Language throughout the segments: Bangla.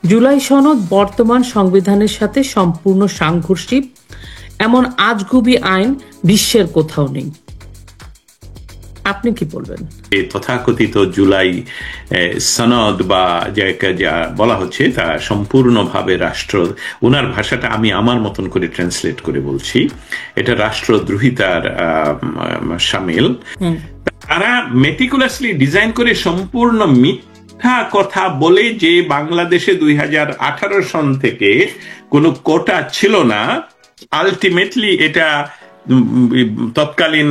জুলাই সনদ বর্তমান সংবিধানের সাথে সম্পূর্ণ সাংঘর্ষিক, এমন আজগুবি আইন বিশ্বের কোথাও নেই। আপনি কি বলবেন? তথাকথিত জুলাই সনদ বা যা বলা হচ্ছে তা সম্পূর্ণভাবে রাষ্ট্র, ওনার ভাষাটা আমি আমার মতন করে ট্রান্সলেট করে বলছি, এটা রাষ্ট্রদ্রোহিতার সামিল। তারা মেটিকুলাসলি ডিজাইন করে সম্পূর্ণ মিথ্যা কথা বলে যে বাংলাদেশে 2018 সন থেকে কোনো কোটা ছিল না, আলটিমেটলি এটা তৎকালীন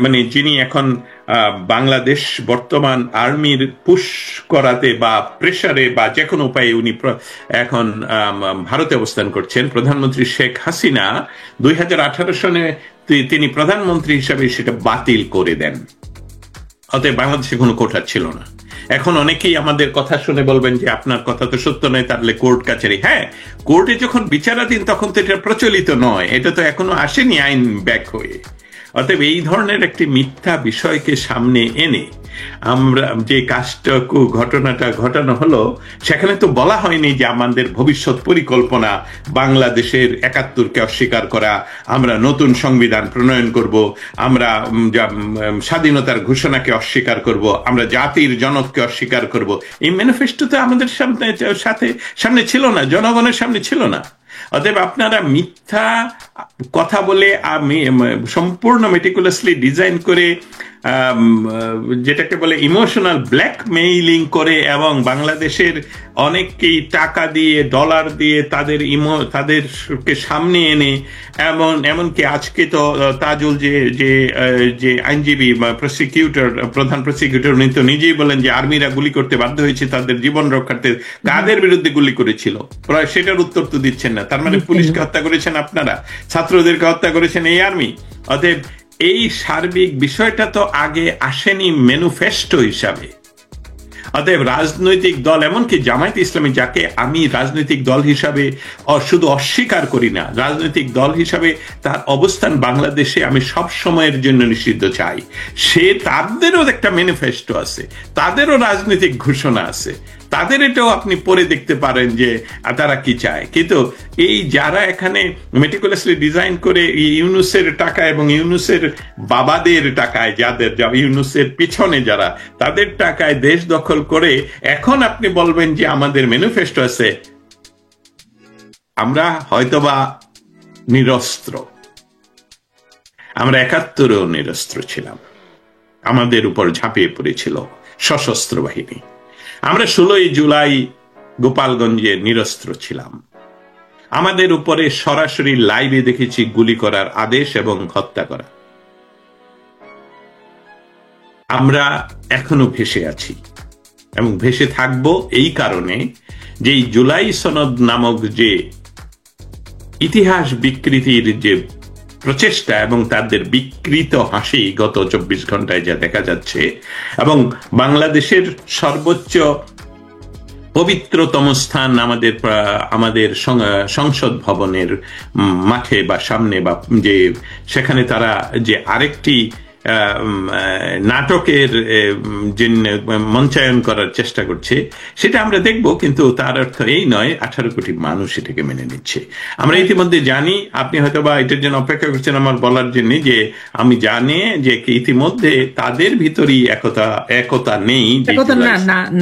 মানে যিনি এখন বাংলাদেশ বর্তমান আর্মির পুশ করাতে বা প্রেসারে বা যে কোনো উপায়ে উনি এখন ভারতে অবস্থান করছেন, প্রধানমন্ত্রী শেখ হাসিনা 2018 সনে তিনি প্রধানমন্ত্রী হিসাবে সেটা বাতিল করে দেন। অতএব বাংলাদেশে কোনো কোটা ছিল না। এখন অনেকেই আমাদের কথা শুনে বলবেন যে আপনার কথা তো সত্য নয়, তাহলে কোর্ট কাছারি। হ্যাঁ, কোর্টে যখন বিচারাধীন তখন তো এটা প্রচলিত নয়, এটা তো এখনো আসেনি আইন ব্যাক হয়ে। অতএব এই ধরনের একটি মিথ্যা বিষয়কে সামনে এনে আমরা যে কাজটুকু ঘটনাটা ঘটানো হলো, সেখানে তো বলা হয়নি যে আমাদের ভবিষ্যৎ পরিকল্পনা বাংলাদেশের 71কে অস্বীকার করা, আমরা নতুন সংবিধান প্রণয়ন করব, আমরা স্বাধীনতার ঘোষণাকে অস্বীকার করব, আমরা জাতির জনককে অস্বীকার করব। এই ম্যানিফেস্টো তো আমাদের সামনে ছিল না, জনগণের সামনে ছিল না। অতএব আপনারা মিথ্যা কথা বলে সম্পূর্ণ মেটিকুলাসলি ডিজাইন করে যেটাকে বলে ইমোশনাল ব্ল্যাকমেইলিং করে এবং বাংলাদেশের অনেককেই টাকা দিয়ে ডলার দিয়ে তাদেরকে সামনে এনে এমনকি আজকে তো তাজুল যে আইনজীবী বা প্রধান প্রসিকিউটর উনি তো নিজেই বলেন যে আর্মিরা গুলি করতে বাধ্য হয়েছে তাদের জীবন রক্ষার্থে। কাদের বিরুদ্ধে গুলি করেছিল প্রায় সেটার উত্তর তো দিচ্ছেন না। তার মানে পুলিশকে হত্যা করেছেন আপনারা, ছাত্রদেরকে হত্যা করেছেন এই আর্মি। অতএব এই সার্বিক বিষয়টা তো আগে আসেনি ম্যানিফেস্টো হিসাবে। অতএব রাজনৈতিক দল, এমনকি জামায়াত ইসলামী, যাকে আমি রাজনৈতিক দল হিসাবে শুধু অস্বীকার করি না, রাজনৈতিক দল হিসাবে তার অবস্থান বাংলাদেশে আমি সব সময়ের জন্য নিষিদ্ধ চাই, তাদেরও একটা ম্যানিফেস্টো আছে, তাদেরও রাজনৈতিক ঘোষণা আছে, তাদের এটাও আপনি পড়ে দেখতে পারেন যে তারা কি চায়। কিন্তু এই যারা এখানে মেটিকুলাসলি ডিজাইন করে ইউনুসের টাকা এবং ইউনুসের বাবাদের টাকায়, ইউনুসের পিছনে যারা, তাদের টাকায় দেশ দখল করে এখন আপনি বলবেন যে আমাদের ম্যানিফেস্টো আছে। আমরা হয়তোবা নিরস্ত্র, আমরা 71-এও নিরস্ত্র ছিলাম, আমাদের উপর ঝাঁপিয়ে পড়েছিল সশস্ত্র বাহিনী। আমরা 16ই জুলাই গোপালগঞ্জে নিরস্ত্র ছিলাম, আমাদের উপরে সরাসরি লাইভে দেখেছি গুলি করার আদেশ এবং হত্যা করা। আমরা এখনো ভেসে আছি এবং ভেসে থাকব এই কারণে যে এই জুলাই সনদ নামক যে ইতিহাস বিকৃতির যে প্রচেষ্টা এবং তাদের বিকৃত হাসি গত 24 ঘন্টায় যা দেখা যাচ্ছে, এবং বাংলাদেশের সর্বোচ্চ পবিত্রতম স্থান আমাদের সংসদ ভবনের মাঠে বা সামনে, বা যে সেখানে তারা যে আরেকটি নাটকের যে মঞ্চায়ন করার চেষ্টা করছে, সেটা আমরা দেখব। কিন্তু তার অর্থ এই নয় 18 কোটি মানুষ এটাকে মেনে নিচ্ছে। আমরা ইতিমধ্যে জানি, আপনি হয়তো বা এটার জন্য অপেক্ষা করছেন আমার বলার জন্য, যে আমি জানি যে ইতিমধ্যে তাদের ভিতরেই একতা নেই।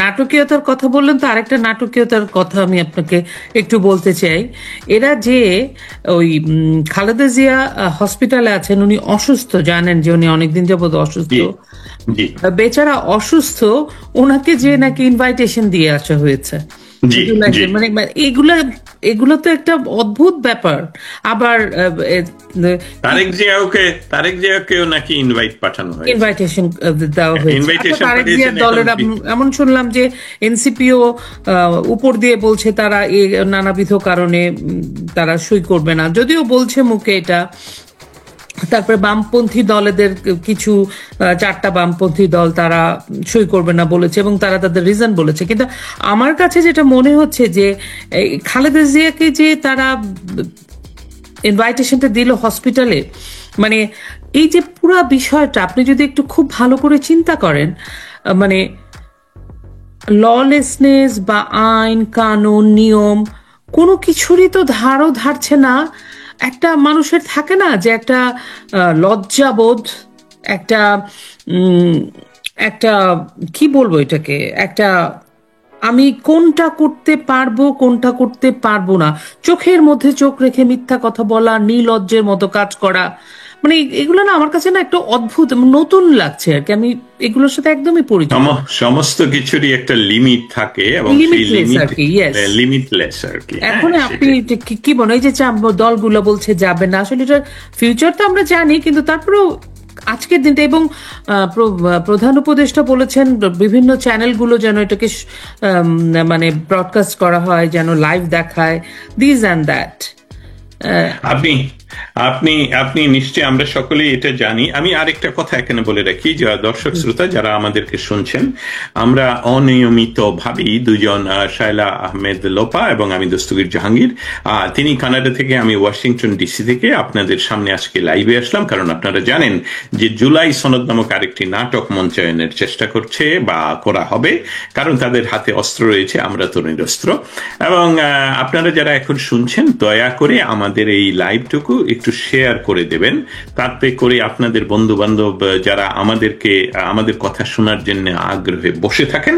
নাটকীয়তার কথা বললেন, তো আরেকটা নাটকীয়তার কথা আমি আপনাকে একটু বলতে চাই। এরা যে ওই খালেদা জিয়া হসপিটালে আছেন, উনি অসুস্থ, জানেন যে উনি অনেকদিন যাবত অসুস্থ, বেচারা অসুস্থ, ওনাকে যে নাকি ইনভাইটেশন দিয়ে আসা হয়েছে। মানে এগুলো তো একটা অদ্ভুত ব্যাপার। আবার তারেক জিয়াকেও নাকি ইনভাইটেশন দেওয়া হয়েছে তারেক জিয়ার দলের। এমন শুনলাম যে এনসিপিও উপর দিয়ে বলছে তারা নানাবিধ কারণে তারা সই করবে না, যদিও বলছে মুখে এটা। তারপরে বামপন্থী দলেদের কিছু 4টা বামপন্থী দল তারা সই করবে না বলেছে এবং তারা তাদের রিজন বলেছে। কিন্তু আমার কাছে যেটা মনে হচ্ছে যে খালেদা জিয়াকে যে তারা ইনভাইটেশনটা দিল হসপিটালে, মানে এই যে পুরো বিষয়টা আপনি যদি একটু খুব ভালো করে চিন্তা করেন, মানে ললেসনেস বা আইন কানুন নিয়ম কোনো কিছুরই তো ধারও ধারছে না। একটা মানুষের থাকে না যে একটা লজ্জাবোধ, একটা একটা কি বলবো এটাকে, একটা আমি কোনটা করতে পারবো কোনটা করতে পারবো না, চোখের মধ্যে চোখ রেখে মিথ্যা কথা বলা, নির্লজ্জের মতো কাজ করা, মানে এগুলো না আমার কাছে না একটা অদ্ভুত নতুন লাগছে আর কি। আমি এগুলোর সাথে একদমই পরিচিত। সমস্ত কিছুরই একটা লিমিট থাকে এবং সেই লিমিটলেস আর কি। এখন আপনি কি মনে হয় যে দলগুলো বলছে যাবে না, আসলে এটা ফিউচার তো আমরা জানি, কিন্তু তারপরেও আজকের দিনটা, এবং প্রধান উপদেষ্টা বলেছেন বিভিন্ন চ্যানেলগুলো যেন এটাকে মানে ব্রডকাস্ট করা হয়, যেন লাইভ দেখায়, দিস অ্যান্ড দ্যাট। আপনি আপনি আপনি নিশ্চয়ই, আমরা সকলেই এটা জানি। আমি আরেকটা কথা এখানে বলে রাখি, যে দর্শক শ্রোতা যারা আমাদেরকে শুনছেন, আমরা অনিয়মিত ভাবেই দুজন, শায়লা আহমেদ লোপা এবং আমি দস্তগীর জাহাঙ্গীর, তিনি কানাডা থেকে, আমি ওয়াশিংটন ডিসি থেকে আপনাদের সামনে আজকে লাইভে আসলাম, কারণ আপনারা জানেন যে জুলাই সনদ নামক আরেকটি নাটক মঞ্চায়নের চেষ্টা করছে বা করা হবে, কারণ তাদের হাতে অস্ত্র রয়েছে, আমরা তো নিরস্ত্র। এবং আপনারা যারা এখন শুনছেন, দয়া করে আমাদের এই লাইভটুকু একটু শেয়ার করে দেবেন, তাতে করে আপনাদের বন্ধু বান্ধব যারা আমাদের কথা শোনার জন্য আগ্রহে বসে থাকেন,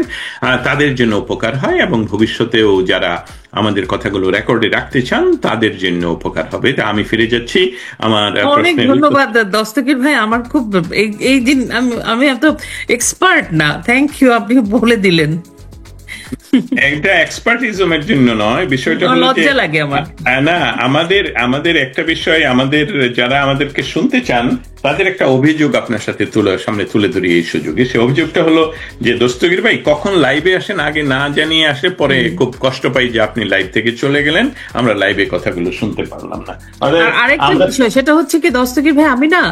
তাদের জন্য উপকার হয়, এবং ভবিষ্যতেও যারা আমাদের কথাগুলো রেকর্ডে রাখতে চান তাদের জন্য উপকার হবে। তা আমি ফিরে যাচ্ছি আমার অনেক ধন্যবাদ দস্তগীর ভাই, আমার খুব এই দিন আমি এত এক্সপার্ট না, থ্যাংক ইউ, আপনি বলে দিলেন। এটা এক্সপার্টিজমের জন্য নয়, বিষয়টা লজ্জা লাগে আমার না। আমাদের একটা বিষয়, আমাদের যারা আমাদেরকে শুনতে চান তাদের একটা অভিযোগ আপনার সাথে সামনে তুলে ধরি এই সুযোগে। সে অভিযোগটা হলো যে দস্তগীর ভাই কখন লাইভে আসেন, আগে না জানিয়ে আসে, পরে খুব কষ্ট পাই যে আপনি লাইভ থেকে চলে গেলেন, আমরা লাইভে কথাগুলো শুনতে পারলাম না। আরেকটা বিষয় সেটা হচ্ছে কি দস্তগীর ভাই, আমি না,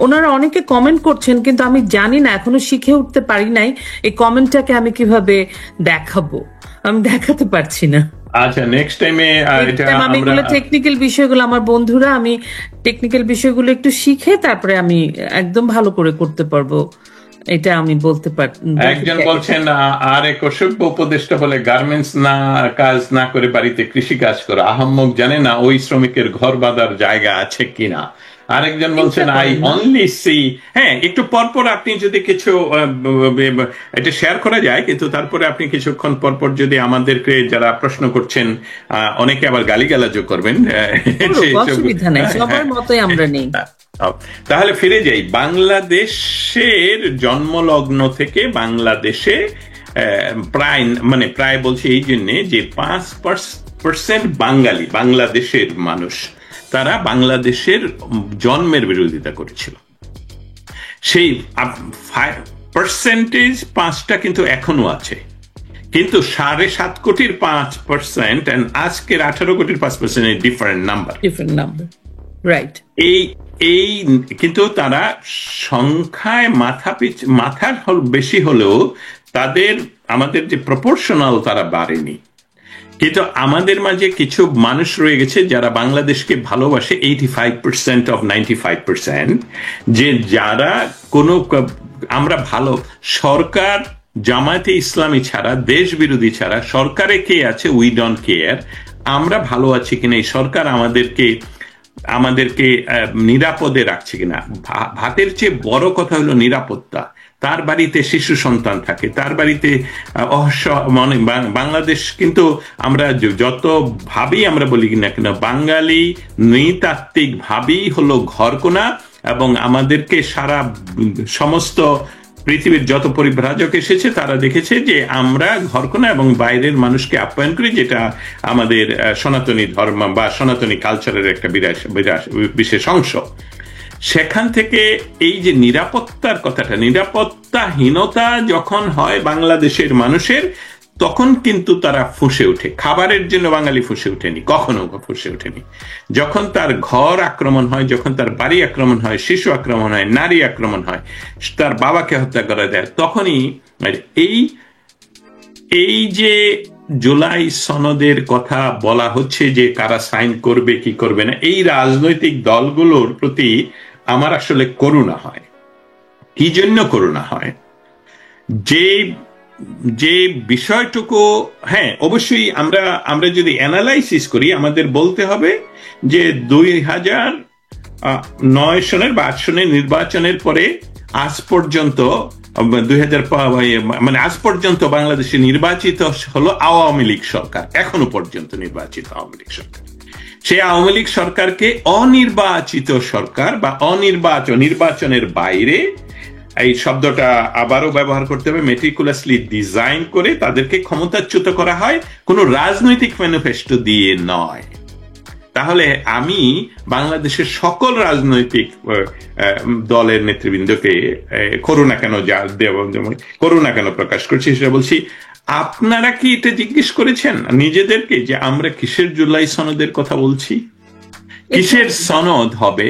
ওনারা অনেকে কমেন্ট করছেন কিন্তু আমি জানি না, এখনো শিখে উঠতে পারি নাই এই কমেন্টটাকে আমি কিভাবে দেখাবো, আমি দেখাতে পারছি না। আচ্ছা, নেক্সট টাইমে আমি এগুলো টেকনিক্যাল বিষয়গুলো, আমার বন্ধুরা, আমি টেকনিক্যাল বিষয়গুলো একটু শিখে তারপরে আমি একদম ভালো করে করতে পারবো, এটা আমি বলতে পারি। একজন বলছেন, আর এক অসভ্য উপদেষ্টা বলে গার্মেন্টস কাজ না করে বাড়িতে কৃষি কাজ করো, আহাম্মক জানে না ওই শ্রমিকের ঘর বাঁধার জায়গা আছে কিনা। আরেকজন বলছেন, আই অনলি সি, হ্যাঁ, একটু পরপর আপনি যদি কিছু এটা শেয়ার করা যায়, কিন্তু তারপরে আপনি কিছুক্ষণ পরপর যদি আমাদেরকে যারা প্রশ্ন করছেন, অনেকে আবার গালিগালাজও করবেন, অসুবিধা নেই, সবার মতোই আমরা নেই। তাহলে ফিরে যাই, বাংলাদেশের জন্মলগ্ন থেকে বাংলাদেশে প্রায় বলছি এই জন্যে যে 5% বাংলাদেশের মানুষ, তারা বাংলাদেশের জন্মের বিরোধিতা করেছিল। সেই পার্সেন্টেজ 5টা কিন্তু এখনো আছে, কিন্তু 7.5 কোটির 5% আজকের 18 কোটির 5% ডিফারেন্ট নাম্বার, রাইট। এই কিন্তু তারা সংখ্যায় মাথার বেশি হলেও আমাদের যে প্রপোর্শনাল তারা বাড়েনি। কিন্তু আমাদের মাঝে কিছু মানুষ রয়ে গেছে যারা বাংলাদেশকে ভালোবাসে, 85% of 95%, যে যারা আমরা ভালো সরকার, জামায়াতে ইসলামী ছাড়া, দেশ বিরোধী ছাড়া সরকারে কে আছে, উই ডোন্ট কেয়ার, আমরা ভালো আছি কিনা, এই সরকার আমাদেরকে নিরাপদে রাখছে কিনা। ভাতের চেয়ে বড় কথা হলো নিরাপত্তা। তার বাড়িতে শিশু সন্তান থাকে, তার বাড়িতে বাংলাদেশ, কিন্তু আমরা যত ভাবেই আমরা বলি কিনা কেন, বাঙালি নৃতাত্ত্বিক ভাবেই হলো ঘরকোনা, এবং আমাদেরকে সমস্ত পৃথিবীর যত পরিব্রাজক এসেছে তারা দেখেছে যে আমরা ঘরকোনা এবং বাইরের মানুষকে আপ্যায়ন করি, যেটা আমাদের সনাতনী ধর্ম বা সনাতনী কালচারের একটা বিশেষ অংশ। সেখান থেকে এই যে নিরাপত্তার কথাটা, নিরাপত্তাহীনতা যখন হয় বাংলাদেশের মানুষের, তখন কিন্তু তারা ফুঁসে ওঠে। খাবারের জন্য বাঙালি ফুঁসে ওঠেনি, কখনো ফুঁসে ওঠেনি। যখন তার ঘর আক্রমণ হয়, যখন তার বাড়ি আক্রমণ হয়, শিশু আক্রমণ হয়, নারী আক্রমণ হয়, তার বাবাকে হত্যা করা দেয়, তখনই এই যে জুলাই সনদের কথা বলা হচ্ছে যে কারা সাইন করবে কি করবে না, এই রাজনৈতিক দলগুলোর প্রতি আমার আসলে করুণা হয়। কি জন্য করুণা হয়? যে যে বিষয়টুকু, হ্যাঁ অবশ্যই আমরা যদি অ্যানালাইসিস করি, আমাদের বলতে হবে যে 2009 সনের বা 8 সনের নির্বাচনের পরে আজ পর্যন্ত 2000 আজ পর্যন্ত বাংলাদেশে নির্বাচিত হলো আওয়ামী লীগ সরকার, এখনো পর্যন্ত নির্বাচিত আওয়ামী লীগ সরকার। সেই আওয়ামী লীগ সরকারকে অনির্বাচিত সরকার বা নির্বাচনের বাইরে, এই শব্দটা আবারও ব্যবহার করতে হবে, মেটিকুলাসলি ডিজাইন করে তাদেরকে ক্ষমতাচ্যুত করা হয়, কোনো রাজনৈতিক ম্যানিফেস্টো দিয়ে নয়। তাহলে আমি বাংলাদেশের সকল রাজনৈতিক দলের নেতৃবৃন্দকে করুণা কেন প্রকাশ করছি সেটা বলছি, আপনারা কি এটা জিজ্ঞেস করেছেন নিজেদেরকে যে আমরা কিসের জুলাই সনদের কথা বলছি, কিসের সনদ হবে,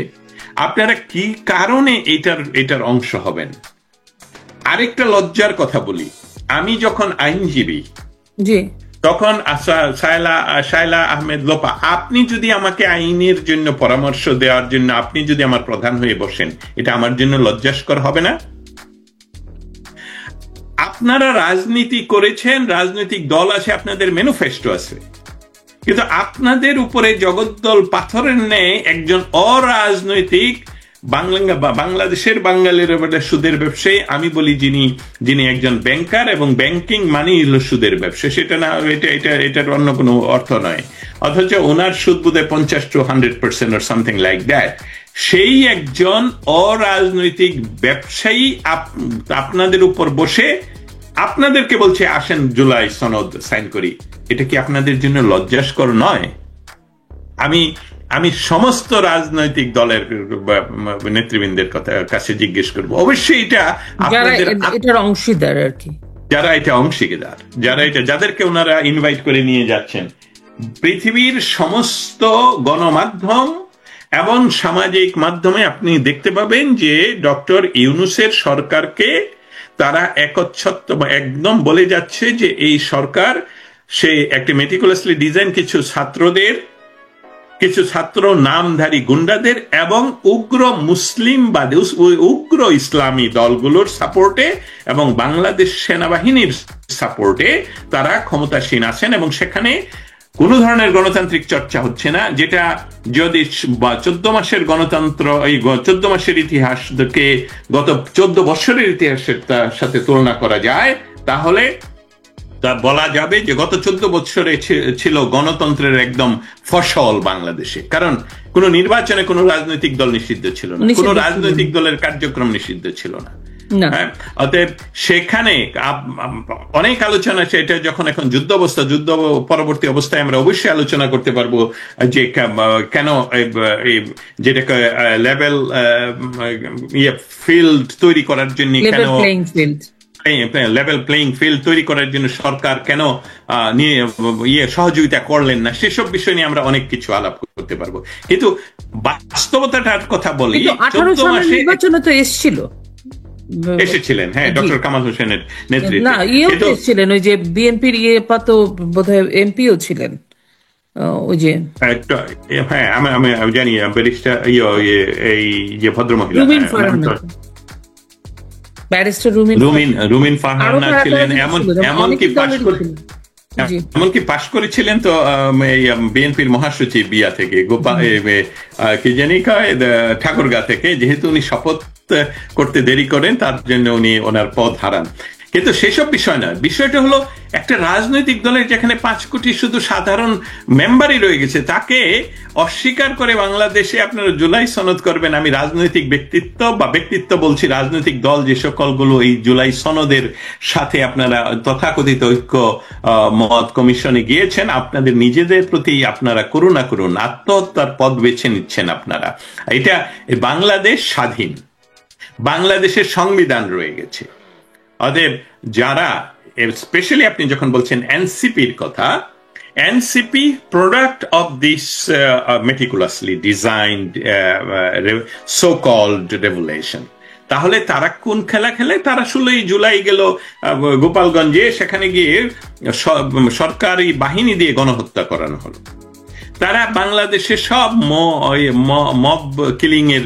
আপনারা কি কারণে এটার অংশ হবেন? আরেকটা লজ্জার কথা বলি, আমি যখন আইনজীবী তখন শায়লা আহমেদ লোপা, আপনি যদি আমাকে আইনের জন্য পরামর্শ দেওয়ার জন্য আপনি যদি আমার প্রধান হয়ে বসেন, এটা আমার জন্য লজ্জাস্কর হবে না? আপনারা রাজনীতি করেছেন, রাজনৈতিক দল আছে, আপনাদের ম্যানিফেস্টো আছে, কিন্তু আপনাদের উপরে জগদ্দল পাথরের ন্যায় একজন অরাজনৈতিক বাংলাদেশের বাঙালির সুদের ব্যবসায়ী, আমি বলি যিনি একজন ব্যাংকার, এবং ব্যাংকিং মানেই হলো সুদের ব্যবসা, সেটা না, এটার অন্য কোনো অর্থ নয়, অথচ ওনার সুদ বোধহয় 50 to 100% or something like that। সেই একজন অরাজনৈতিক ব্যবসায়ী আপনাদের উপর বসে আপনাদেরকে বলছে আসেন জুলাই সনদ সাইন করি, এটা কি আপনাদের জন্য লজ্জাস্কর নয়? আমি সমস্ত রাজনৈতিক দলের নেতৃবৃন্দের কাছে জিজ্ঞেস করবো, অবশ্যই এটা এটার অংশীদার আর কি, যাদেরকে ওনারা ইনভাইট করে নিয়ে যাচ্ছেন, পৃথিবীর সমস্ত গণমাধ্যম এবং সামাজিক মাধ্যমে আপনি দেখতে পাবেন যে ডক্টর ইউনূসের সরকারকে তারা একদম বলে যাচ্ছে যে এই সরকার সে একটি মেটিকুলাসলি ডিজাইন কিছু ছাত্র নামধারী গুন্ডাদের এবং উগ্র মুসলিমবাদী উগ্র ইসলামী দলগুলোর সাপোর্টে এবং বাংলাদেশ সেনাবাহিনীর সাপোর্টে তারা ক্ষমতাসীন আছেন, এবং সেখানে কোন ধরনের গণতান্ত্রিক চর্চা হচ্ছে না, যেটা যদি 14 মাসের গণতন্ত্র, এই 14 মাসের ইতিহাসকে গত 14 বছরের ইতিহাসের সাথে তুলনা করা যায়, তাহলে তা বলা যাবে যে গত 14 বছরে ছিল গণতন্ত্রের একদম ফসল বাংলাদেশে। কারণ কোন নির্বাচনে কোন রাজনৈতিক দল নিষিদ্ধ ছিল না, কোন রাজনৈতিক দলের কার্যক্রম নিষিদ্ধ ছিল না। অতএব সেখানে অনেক আলোচনা আছে, এটা যখন এখন যুদ্ধ পরবর্তী অবস্থায় আমরা অবশ্যই আলোচনা করতে পারবো যে কেন যেটাকে লেভেল ফিল্ড তৈরি করার জন্য, কেন লেভেল প্লেইং ফিল্ড তৈরি করার জন্য সরকার কেন সহযোগিতা করলেন না, সেসব বিষয় নিয়ে আমরা অনেক কিছু আলাপ করতে পারবো। কিন্তু বাস্তবতাটার কথা বলি, 18 সালের নির্বাচনে তো এসেছিলেন, হ্যাঁ, ডক্টর কামাল হোসেনের নেতৃত্বে এসেছিলেন, ওই যে বিএনপির তো বোধহয় এমপিও ছিলেন, ওই যে হ্যাঁ আমি জানি ব্যারিস্টার এই যে ভদ্রমহিলা ব্যারিস্টার রুমিন ফারহানা ছিলেন, এমনকি পাশ করেছিলেন তো বিএনপির মহাসচিব বিয়া থেকে, কি জানি ঠাকুরগাঁ থেকে, যেহেতু উনি শপথ করতে দেরি করেন তার জন্য উনি ওনার পদ হারান। কিন্তু সেসব বিষয় নয়, বিষয়টা হলো একটা রাজনৈতিক দলের যেখানে 5 কোটি শুধু সাধারণ মেম্বারই রয়ে গেছে, তাকে অস্বীকার করে বাংলাদেশে আপনারা জুলাই সনদ করবেন। আমি রাজনৈতিক ব্যক্তিত্ব বলছি, রাজনৈতিক দল যে সকলগুলো এই জুলাই সনদের সাথে আপনারা তথাকথিত ঐক্য মত কমিশনে গিয়েছেন, আপনাদের নিজেদের প্রতি আপনারা করুণা করুন, আত্মহত্যার পথ বেছে নিচ্ছেন আপনারা। এটা বাংলাদেশ স্বাধীন, বাংলাদেশের সংবিধান রয়ে গেছে। অতএব যারা, স্পেশালি আপনি যখন বলছেন এনসিপির কথা, NCP product of this meticulously designed so called revolution, তাহলে তারা কোন খেলা খেলে? তারা 16 জুলাই গেল গোপালগঞ্জে, সেখানে গিয়ে সরকারি বাহিনী দিয়ে গণহত্যা করানো হলো। তারা বাংলাদেশের সব মব কিলিং এর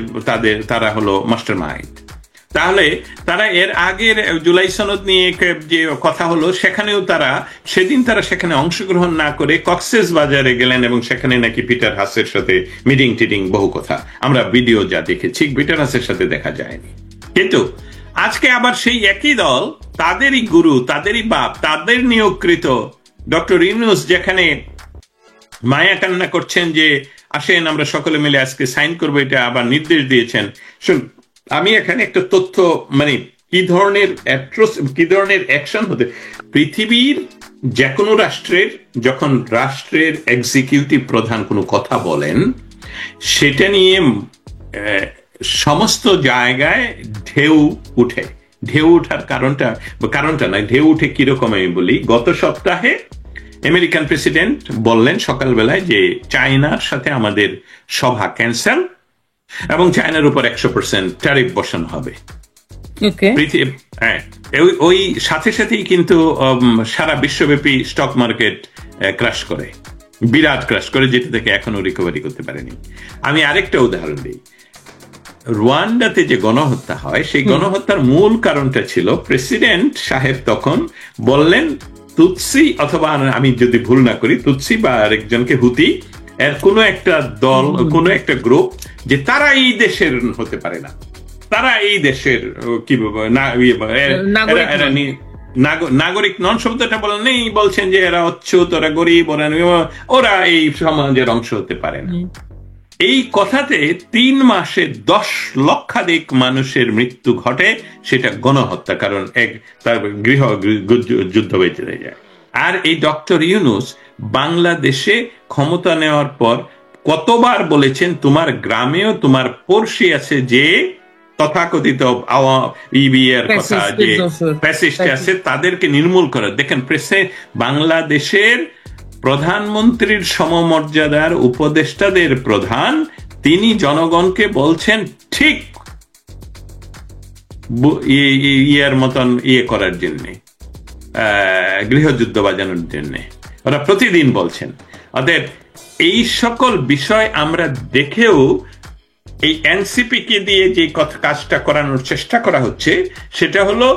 তারা হলো মাস্টার মাইন্ড। তাহলে তারা এর আগের জুলাই সনদ নিয়ে যে কথা হলো সেখানেও সেদিন তারা সেখানে অংশগ্রহণ না করে কক্সেস বাজারে গেলেন এবং সেখানে নাকি পিটার হাসের সাথে মিটিং টিটিং বহু কথা আমরা ভিডিও যা দেখেছি পিটার হাসের সাথে দেখা যায়নি। কিন্তু আজকে আবার সেই একই দল, তাদেরই গুরু, তাদেরই বাপ, তাদের নিয়োগকৃত ডক্টর ইউনূস যেখানে মায়া কান্না করছেন যে আসেন আমরা সকলে মিলে আজকে সাইন করবো, এটা আবার নির্দেশ দিয়েছেন। আমি এখানে একটা তথ্য, মানে কি ধরনের অ্যাকশন হতে পৃথিবীর যে কোনো রাষ্ট্রের, যখন রাষ্ট্রের এক্সিকিউটিভ প্রধান কোনো কথা বলেন সেটা নিয়ে সমস্ত জায়গায় ঢেউ উঠে। ঢেউ উঠার কারণটা না, ঢেউ উঠে কিরকম আমি বলি। গত সপ্তাহে আমেরিকান প্রেসিডেন্ট বললেন সকালবেলায় যে চায়নার সাথে আমাদের সভা ক্যান্সেল এবং চায়নার উপর 100% ট্যারিফ বসানো হবে। ওই সাথে সাথেই কিন্তু সারা বিশ্বব্যাপী স্টক মার্কেট ক্রাশ করে, বিরাট ক্রাশ করে, যেটা থেকে এখনো রিকভারি করতে পারেনি। আমি আরেকটা উদাহরণ দিই। রুয়ান্ডাতে যে গণহত্যা হয়, সেই গণহত্যার মূল কারণটা ছিল প্রেসিডেন্ট সাহেব তখন বললেন তুৎসি, অথবা আমি যদি ভুল না করি তুৎসি বা আরেকজনকে হুতি, এর কোনো একটা দল, কোনো একটা গ্রুপ, যে তারা এই দেশের হতে পারে না, তারা এই দেশের কি নাগরিক নন শব্দটা বলেন নেই, বলছেন যে এরা অচ্ছুত, ওরা গরিব, ওরা এই সমাজের অংশ হতে পারে না। এই কথাতে 3 মাসে 10 লক্ষাধিক মানুষের মৃত্যু ঘটে, সেটা গণহত্যা, কারণ তার গৃহ যুদ্ধ বেঁচে যায়। আর এই ডক্টর ইউনূস বাংলাদেশে ক্ষমতা নেওয়ার পর কতবার বলেছেন তোমার গ্রামেও তোমার পড়শি আছে যে তথাকথিত ইবিআর কথা, যে ফ্যাসিস্ট আছে, তাদেরকে নির্মূল করা। দেখেন বাংলাদেশের প্রধানমন্ত্রীর সমমর্যাদার উপদেষ্টাদের প্রধান, তিনি জনগণকে বলছেন ঠিক ইয়ার মতন করার জন্য, গৃহযুদ্ধ বাজানোর জন্য ওরা প্রতিদিন বলছেন। অতএব এই সকল বিষয় আমরা দেখেও এই এনসিপি কে দিয়ে যে কাজটা করানোর চেষ্টা করা হচ্ছে, সেটা হলো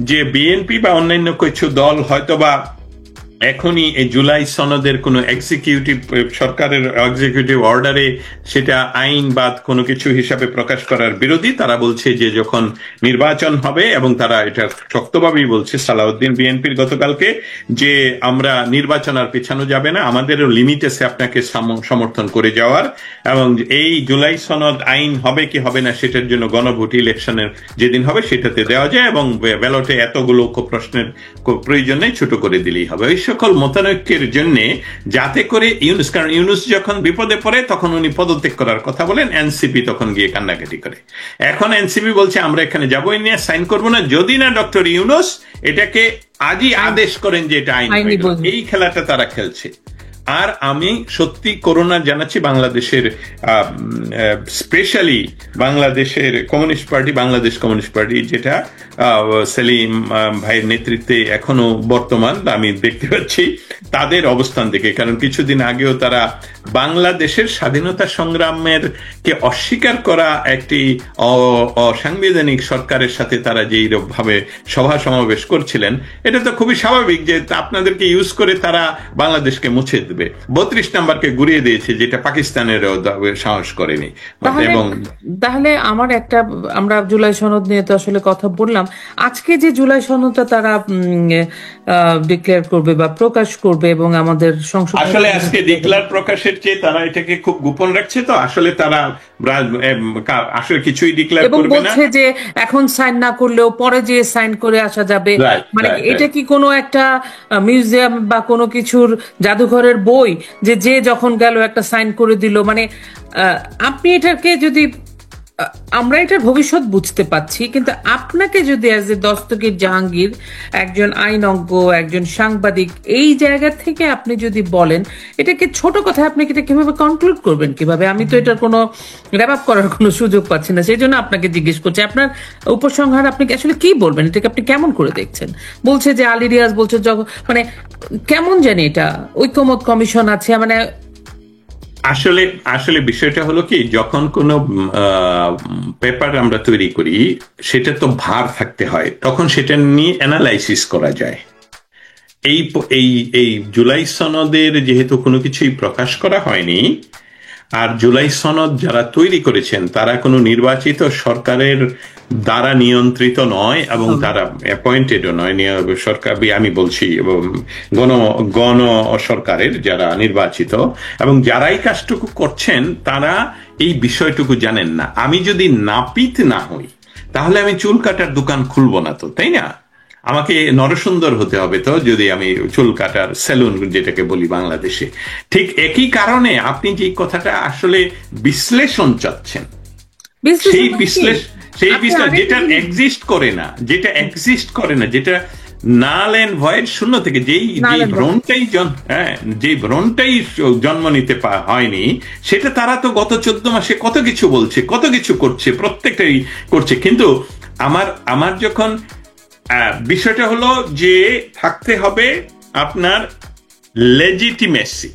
যে বিএনপি বা অন্যান্য কিছু দল হয়তোবা এখনই এই জুলাই সনদের কোনো সরকারের এক্সিকিউটিভ অর্ডারে সেটা আইন বা কোনো কিছু হিসাবে প্রকাশ করার বিরোধী। তারা বলছে যে যখন নির্বাচন হবে, এবং তারা এটা শক্তভাবেই বলছে, সালাউদ্দিন বিএনপির গতকালকে, যে আমরা নির্বাচন আর পেছানো যাবে না, আমাদেরও লিমিট আছে আপনাকে সমর্থন করে যাওয়ার, এবং এই জুলাই সনদ আইন হবে কি হবে না সেটার জন্য গণভোট ইলেকশনের যেদিন হবে সেটাতে দেওয়া যায়, এবং ব্যালটে এতগুলো প্রশ্নের প্রয়োজন নেই, ছোট করে দিলেই হবে। সকল মতানৈক্যের জন্য, যাতে করে ইউনূস, কারণ ইউনূস যখন বিপদে পড়ে তখন উনি পদত্যাগ করার কথা বলেন, এনসিপি তখন গিয়ে কান্নাকাটি করে। এখন এনসিপি বলছে আমরা এখানে যাবো, নিয়ে সাইন করবো না যদি না ডক্টর ইউনূস এটাকে আজই আদেশ করেন যে এটা আইন। এই খেলাটা তারা খেলছে। আর আমি সত্যি করোনা জানাচ্ছি বাংলাদেশের, স্পেশালি বাংলাদেশের communist party, Bangladesh communist party, যেটা সেলিম ভাইয়ের নেতৃত্বে এখনো বর্তমান, আমি দেখতে পাচ্ছি তাদের অবস্থান থেকে। কারণ কিছুদিন আগেও তারা বাংলাদেশের স্বাধীনতা সংগ্রামের কে অস্বীকার করা একটি অসাংবিধানিক সরকারের সাথে তারা যেই ভাবে সভা সমাবেশ করছিলেন, এটা তো খুবই স্বাভাবিক যে আপনাদেরকে ইউজ করে তারা বাংলাদেশকে মুছে দেবে। 32 নাম্বারকে ঘুরিয়ে দিয়েছে, যেটা পাকিস্তানের সাহস করেনি। এবং তাহলে আমরা জুলাই সনদ নিয়ে তো আসলে কথা বললাম। আজকে যে জুলাই সনদটা তারা ডিক্লেয়ার করবে বা প্রকাশ করবে, এবং আমাদের সংসদ আসলে আজকে ডিক্লেয়ার প্রকাশের চেয়ে তারা এটাকে খুব গোপন রাখছে, তো আসলে তারা আসলে কিছুই ডিক্লেয়ার করবে না, বলছে যে এখন সাইন না করলেও পরে যে সাইন করে আসা যাবে। মানে এটা কি কোনো একটা মিউজিয়াম বা কোনো কিছুর জাদুঘরের বই, যে যখন গেল একটা সাইন করে দিল? মানে আপনি এটাকে যদি, আমরা এটার ভবিষ্যৎ বুঝতে পাচ্ছি, কিন্তু আপনাকে যদি অ্যাজ এ দস্তগীর জাহাঙ্গীর, একজন আইনজ্ঞ, একজন সাংবাদিক, এই জায়গা থেকে আপনি যদি বলেন এটাকে ছোট কথা, আপনি এটা কিভাবে কনক্লুড করবেন, কিভাবে? আমি তো এটার কোনো র্যাপ আপ করার কোনো সুযোগ পাচ্ছি না, সেই জন্য আপনাকে জিজ্ঞেস করছি আপনার উপসংহার আপনি আসলে কি বলবেন, এটাকে আপনি কেমন করে দেখছেন? বলছে যে আলী রিয়াজ বলছে, মানে কেমন জানি এটা ঐকমত্য কমিশন আছে, মানে আসলে আসলে বিষয়টা হলো কি, যখন কোনো পেপার আমরা তৈরি করি সেটা তো ভার থাকতে হয়, তখন সেটা নিয়ে অ্যানালাইসিস করা যায়। এই এই এই জুলাই সনদের যেহেতু কোনো কিছুই প্রকাশ করা হয়নি, আর জুলাই সনদ যারা তৈরি করেছেন তারা কোনো নির্বাচিত সরকারের দ্বারা নিয়ন্ত্রিত নয় এবং তারা অ্যাপয়েন্টেডও নয় সরকার, আমি বলছি গণ গণ সরকারের যারা নির্বাচিত, এবং যারাই কাজটুকু করছেন তারা এই বিষয়টুকু জানেন না। আমি যদি নাপিত না হই তাহলে আমি চুল কাটার দোকান খুলবো না তো, তাই না? আমাকে নরসুন্দর হতে হবে তো, যদি আমি চুল কাটার সেলুন যেটাকে বলি বাংলাদেশে। ঠিক একই কারণে আপনি যে কথাটা আসলে বিশ্লেষণ চাচ্ছেন, সেই বিশ্লেষণ যেটা এক্সিস্ট করে না, যেটা নাল এন্ড ভয়েড, শূন্য থেকে যে ভ্রমটাই জন্ম নিতে হয়নি, সেটা তারা তো গত 14 মাসে কত কিছু বলছে, কত কিছু করছে, প্রত্যেকটাই করছে। কিন্তু আমার যখন বিষয়টা হলো যে থাকতে হবে আপনার লেজিটিমেসি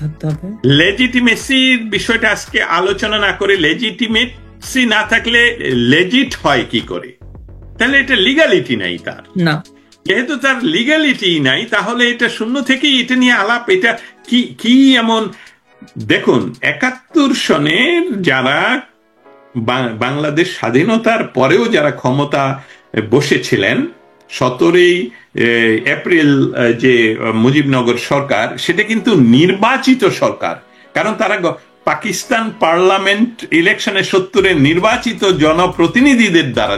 থাকতে হবে। লেজিটিমেসির বিষয়টা আজকে আলোচনা না করে, লেজিটিমেসি না থাকলে লেজিট হয় কি করে? তাহলে এটা লিগ্যালিটি নাই তার না। যেহেতু তার লিগ্যালিটি নাই, তাহলে এটা শূন্য থেকেই এটা নিয়ে আলাপ। এটা কি এমন, দেখুন 71 সনের যারা বাংলাদেশ স্বাধীনতার পরেও যারা ক্ষমতা বসেছিলেন, 17 এপ্রিল যে মুজিবনগর সরকার, সেটা কিন্তু নির্বাচিত সরকার, কারণ তারা পাকিস্তান পার্লামেন্ট ইলেকশনে 70-এ নির্বাচিত জনপ্রতিনিধিদের দ্বারা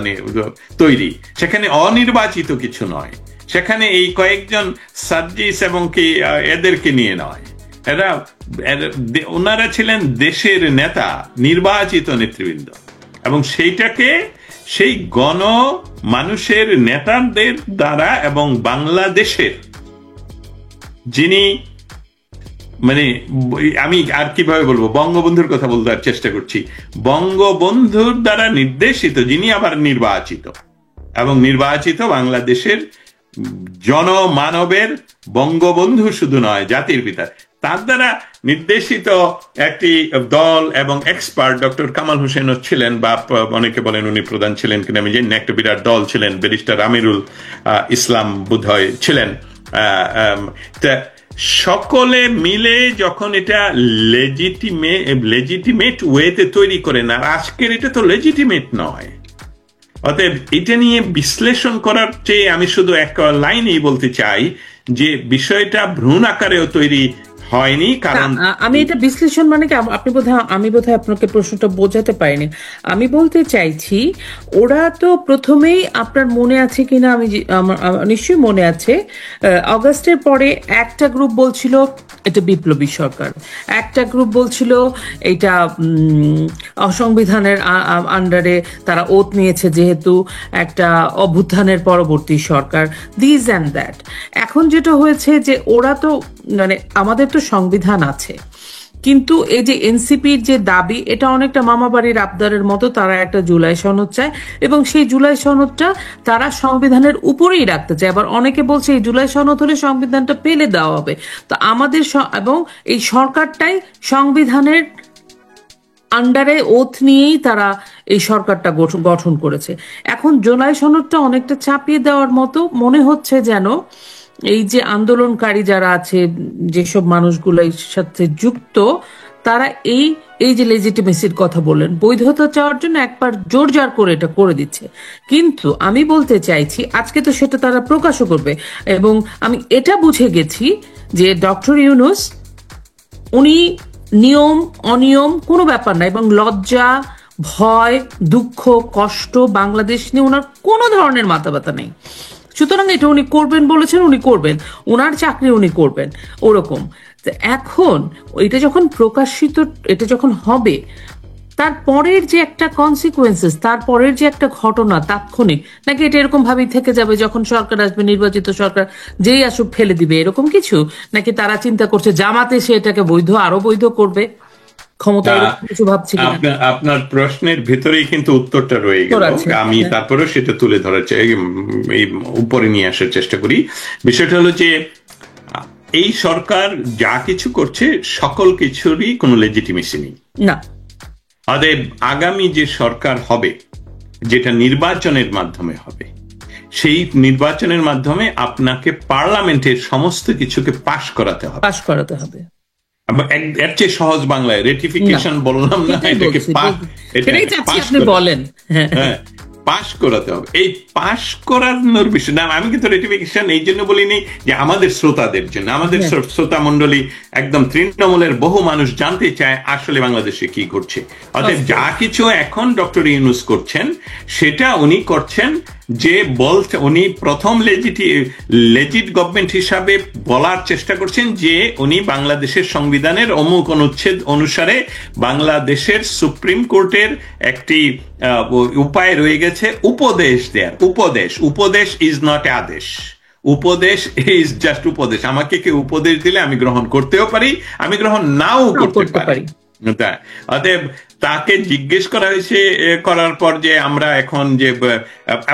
তৈরি, সেখানে অনির্বাচিত কিছু নয়। সেখানে এই কয়েকজন সার্জিস এবং কি এদেরকে নিয়ে নয়, ওনারা ছিলেন দেশের নেতা, নির্বাচিত নেতৃবৃন্দ, এবং সেই গণ মানুষের নেতাদের দ্বারা, এবং বাংলাদেশের যিনি আমি আর কিভাবে বলবো, বঙ্গবন্ধুর কথা বলতে চেষ্টা করছি, বঙ্গবন্ধুর দ্বারা নির্দেশিত, যিনি আবার নির্বাচিত, এবং নির্বাচিত বাংলাদেশের জনমানবের বঙ্গবন্ধু শুধু নয়, জাতির পিতা, তার দ্বারা নির্দেশিত একটি দল এবং এক্সপার্ট ডক্টর কামাল হোসেনও ছিলেন, বা অনেকে বলেন উনি প্রধান ছিলেন কিনা আমি জানি না, একটা বিরাট দল ছিলেন, ব্যারিস্টার আমিরুল ইসলাম বোধহয় ছিলেন। সকলে মিলে যখন এটা লেজিটিমেট ওয়েতে তৈরি করেন, আর আজকের এটা তো লেজিটিমেট নয়। অতএব এটা নিয়ে বিশ্লেষণ করার চেয়ে আমি শুধু এক লাইনেই বলতে চাই যে বিষয়টা ভ্রূণ আকারেও তৈরি হয়নি। কারণ আমি এটা বিশ্লেষণ মানে কি, আমি বোধহয় আপনাকে প্রশ্নটা বোঝাতে পারিনি। আমি বলতে চাইছি, ওরা তো প্রথমেই, আপনার মনে আছে কিনা আমি নিশ্চয়ই মনে আছে, অগাস্টের পরে একটা গ্রুপ বলছিল এটা বিপ্লবী সরকার, একটা গ্রুপ বলছিল এটা অসংবিধানের আন্ডারে তারা ওত নিয়েছে, যেহেতু একটা অভ্যুত্থানের পরবর্তী সরকার, দিস অ্যান্ড দ্যাট। এখন যেটা হয়েছে যে ওরা তো আমাদের তো সংবিধান আছে, কিন্তু এই যে এনসিপির যে দাবি, এটা অনেকটা মামাবাড়ির আবদারের মতো। তারা একটা জুলাই সনদ চায়, এবং সেই জুলাই সনদটা তারা সংবিধানের উপরেই রাখতে চায়। আবার অনেকে বলছে এই জুলাই সনদ হলে সংবিধানটা ফেলে দেওয়া হবে। তো আমাদের এবং এই সরকারটাই সংবিধানের আন্ডারে ওথ নিয়েই তারা এই সরকারটা গঠন করেছে। এখন জুলাই সনদটা অনেকটা চাপিয়ে দেওয়ার মতো মনে হচ্ছে, যেন এই যে আন্দোলনকারী যারা আছে, যেসব মানুষগুলো এর সাথে যুক্ত, তারা এই যে লেজিটিমেসির কথা বললেন, বৈধতা চাওয়ার জন্য একবার জোরজার করে এটা করে দিচ্ছে। কিন্তু আমি বলতে চাইছি, আজকে তো সেটা তারা প্রকাশও করবে, এবং আমি এটা বুঝে গেছি যে ডক্টর ইউনূস, উনি নিয়ম অনিয়ম কোনো ব্যাপার না, এবং লজ্জা, ভয়, দুঃখ, কষ্ট, বাংলাদেশ নিয়ে ওনার কোনো ধরনের মাথা ব্যথা নেই। সুতরাং এটা উনি করবেন বলেছেন, উনি করবেন, ওনার চাকরি উনি করবেন, ওরকম। এখন এটা যখন প্রকাশিত, এটা যখন হবে, তারপরের যে একটা কনসিকুয়েন্সেস, তারপরের যে একটা ঘটনা তাৎক্ষণিক, নাকি এটা এরকম ভাবেই থেকে যাবে, যখন সরকার আসবে, নির্বাচিত সরকার যেই আসুক ফেলে দিবে, এরকম কিছু, নাকি তারা চিন্তা করছে জামাতে সে এটাকে আরো বৈধ করবে, ক্ষমতা কিছু ভাবছি? আপনার প্রশ্নের ভিতরেই কিন্তু উত্তরটা রয়ে গেল। আমি তারপরেও সেটা তুলে ধরার উপরে নিয়ে আসার চেষ্টা করি। বিষয়টা হলো যে এই সরকার যা কিছু করছে সকল কিছুরই কোনো লেজিটিমেসি নেই না। অতএব আগামী যে সরকার হবে, যেটা নির্বাচনের মাধ্যমে হবে, সেই নির্বাচনের মাধ্যমে আপনাকে পার্লামেন্টের সমস্ত কিছুকে পাশ করাতে হবে। এর চেয়ে সহজ বাংলায় রেটিফিকেশন বললাম না, এটাকে বলেন পাশ করাতে হবে। এই পাশ করানোর বিষয় না, আমি কিন্তু রেটিফিকেশন এই জন্য বলিনি যে আমাদের শ্রোতাদের জন্য, আমাদের শ্রোতা মন্ডলী একদম তৃণমূলের বহু মানুষ জানতে চায় আসলে বাংলাদেশে কি ঘটছে। অতএব যা কিছু এখন ডক্টর ইউনূস করছেন সেটা উনি করছেন যে উনি প্রথম লেজিট গভর্নমেন্ট হিসাবে বলার চেষ্টা করছেন যে উনি বাংলাদেশের সংবিধানের অমুক অনুচ্ছেদ অনুসারে বাংলাদেশের সুপ্রিম কোর্টের একটি উপায় রয়ে গেছে উপদেশ দেয়ার। উপদেশ ইজ নট আদেশ, উপদেশ ইজ জাস্ট উপদেশ। আমাকে কেউ উপদেশ দিলে আমি গ্রহণ করতেও পারি, আমি গ্রহণ নাও করতে পারি। অতএব তাকে জিজ্ঞেস করা হয়েছে, করার পর যে আমরা এখন যে,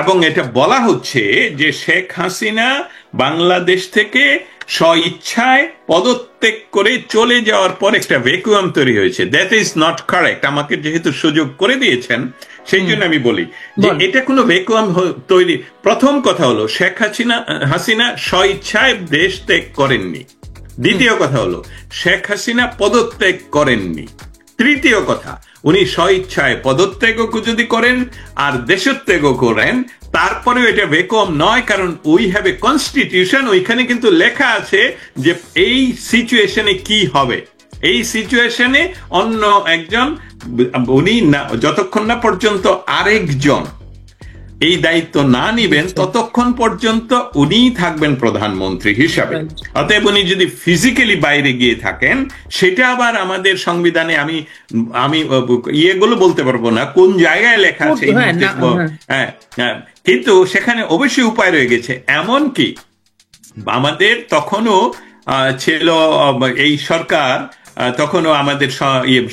এবং এটা বলা হচ্ছে যে শেখ হাসিনা বাংলাদেশ থেকে স্বইচ্ছায় পদত্যাগ করে চলে যাওয়ার পর একটা ভ্যাকুয়াম তৈরি হয়েছে। That is not correct. আমাকে যেহেতু সুযোগ করে দিয়েছেন সেই জন্য আমি বলি যে এটা কোনো ভ্যাকুয়াম তৈরি। প্রথম কথা হলো শেখ হাসিনা স্বইচ্ছায় দেশ ত্যাগ করেননি। দ্বিতীয় কথা হলো শেখ হাসিনা পদত্যাগ করেননি। তৃতীয় কথা, উনি স্বইচ্ছায় পদত্যাগও যদি করেন আর দেশত্যাগও করেন, তারপরেও এটা ভ্যাকুয়াম নয়, কারণ উই হ্যাভ এ কনস্টিটিউশন। ওইখানে কিন্তু লেখা আছে যে এই সিচুয়েশনে কি হবে। এই সিচুয়েশনে অন্য একজন, উনি যতক্ষণ না পর্যন্ত আরেকজন এই দায়িত্ব না নিবেন ততক্ষণ পর্যন্ত উনিই থাকবেন প্রধানমন্ত্রী হিসাবে। অতএব উনি যদি ফিজিক্যালি বাইরে গিয়ে থাকেন, সেটা আবার আমাদের সংবিধানে আমি ইয়েগুলো বলতে পারবো না কোন জায়গায় লেখা আছে, কিন্তু সেখানে অবশ্যই উপায় রয়ে গেছে। এমনকি আমাদের তখনও ছিল এই সরকার তখনও আমাদের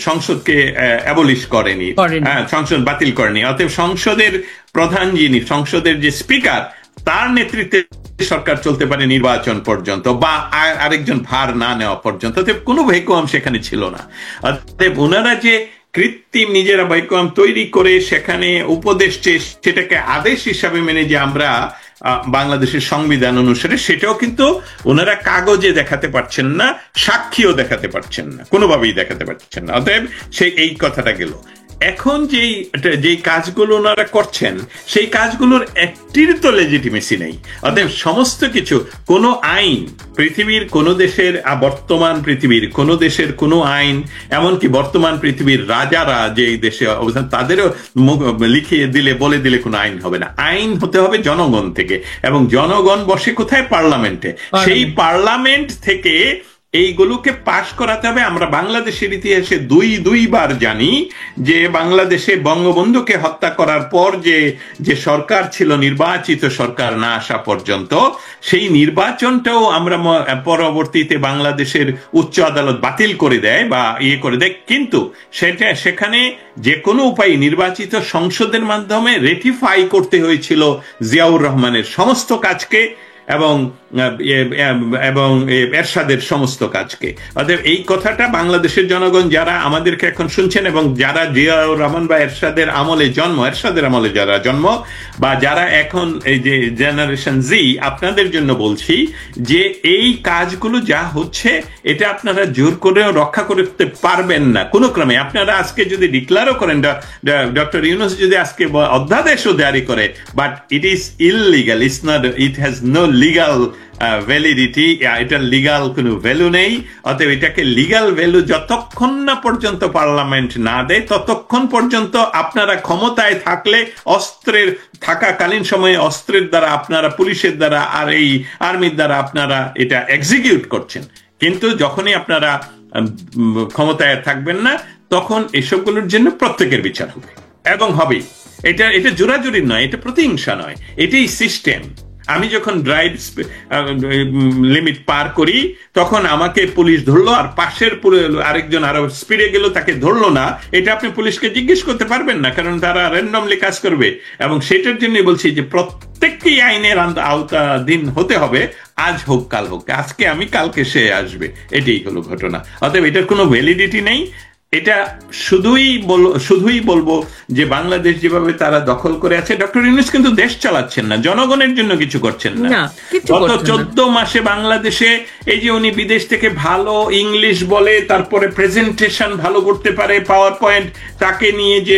সংসদকে অ্যাবলিশ করেনি, সংসদ বাতিল করেনি। অতএব সংসদের প্রধান যিনি, সংসদের যে স্পিকার, তার নেতৃত্বে সরকার চলতে পারে নির্বাচন পর্যন্ত বা আরেকজন ভার না নেওয়া পর্যন্ত। অতএব কোনো ভ্যাকুয়াম সেখানে ছিল না। অতএব ওনারা যে কৃত্রিম নিজেরা ভ্যাকুয়াম তৈরি করে সেখানে উপদেশ সেটাকে আদেশ হিসাবে মেনে যে আমরা বাংলাদেশের সংবিধান অনুসারে, সেটাও কিন্তু ওনারা কাগজে দেখাতে পারছেন না, সাক্ষীও দেখাতে পারছেন না, কোনোভাবেই দেখাতে পারছেন না। অতএব এই কথাটা গেল। এখন যেই কাজগুলো ওনারা করছেন সেই কাজগুলোর একটির তো লেজিটিমেসি নেই। অতএব সমস্ত কিছু, কোনো আইন পৃথিবীর কোনো দেশের, বর্তমান পৃথিবীর কোনো দেশের কোনো আইন, এমনকি বর্তমান পৃথিবীর রাজারা যে দেশে অবস্থান, তাদেরও লিখিয়ে দিলে, বলে দিলে কোনো আইন হবে না। আইন হতে হবে জনগণ থেকে, এবং জনগণ বসে কোথায়? পার্লামেন্টে। সেই পার্লামেন্ট থেকে এইগুলোকে পাশ করাতে হবে। আমরা বাংলাদেশের ইতিহাসে দুইবার জানি যে বাংলাদেশে বঙ্গবন্ধুকে হত্যা করার পর যে সরকার ছিল, নির্বাচিত সরকার না আসা পর্যন্ত, সেই নির্বাচনটাও আমরা পরবর্তীতে বাংলাদেশের উচ্চ আদালত বাতিল করে দেয় বা করে দেয়। কিন্তু সেখানে যে কোনো উপায়ে নির্বাচিত সংসদের মাধ্যমে রেটিফাই করতে হয়েছিল জিয়াউর রহমানের সমস্ত কাজকে এবং এরশাদের সমস্ত কাজকে। অতএব এই কথাটা বাংলাদেশের জনগণ যারা আমাদেরকে এখন শুনছেন, এবং যারা জিয়াউর রহমান বা এরশাদের আমলে যারা জন্ম, বা যারা এখন এই যে জেনারেশন জি, আপনাদের জন্য বলছি যে এই কাজগুলো যা হচ্ছে এটা আপনারা জোর করেও রক্ষা করতে পারবেন না কোনো ক্রমে। আপনারা আজকে যদি ডিক্লারও করেন, ডক্টর ইউনূস যদি আজকে অধ্যাদেশও জারি করে, but it is illegal, it has no legal validity, এটার লিগাল কোনো ভ্যালু নেই। অতএব এটাকে লিগাল ভ্যালু যতক্ষণ না পর্যন্ত পার্লামেন্ট না দেয়, ততক্ষণ পর্যন্ত আপনারা ক্ষমতায় থাকলে, অস্ত্রের থাকাকালীন সময়ে অস্ত্রের দ্বারা আপনারা, পুলিশের দ্বারা আর এই আর্মির দ্বারা আপনারা এটা এক্সিকিউট করছেন। কিন্তু যখনই আপনারা ক্ষমতায় থাকবেন না, তখন এসবগুলোর জন্য প্রত্যেকের বিচার হবে এবং হবেই। এটা জোরাজুরি নয়, এটা প্রতিহিংসা নয়, এটাই সিস্টেম। আমি যখন ড্রাইভ লিমিট পার করি তখন আমাকে পুলিশ ধরলো, আর পাশের আরেকজন আরো স্পিডে গেল, তাকে ধরলো না। এটা আপনি পুলিশকে জিজ্ঞেস করতে পারবেন না, কারণ তারা র্যান্ডমলি কাজ করবে। এবং সেটার জন্যই বলছি যে প্রত্যেকটি আইনের আওতাধীন হতে হবে, আজ হোক কাল হোক, আজকে আমি কালকে সে আসবে, এটাই হলো ঘটনা। অতএব এটার কোনো ভ্যালিডিটি নেই। এটা শুধুই বলবো যে বাংলাদেশ যেভাবে তারা দখল করে আছে, ডক্টর ইউনূস কিন্তু দেশ চালাচ্ছেন না, জনগণের জন্য কিছু করছেন না। গত 14 মাসে বাংলাদেশে এই যে উনি বিদেশ থেকে ভালো ইংলিশ বলে, তারপরে প্রেজেন্টেশন ভালো করতে পারে, পাওয়ার পয়েন্ট, তাকে নিয়ে যে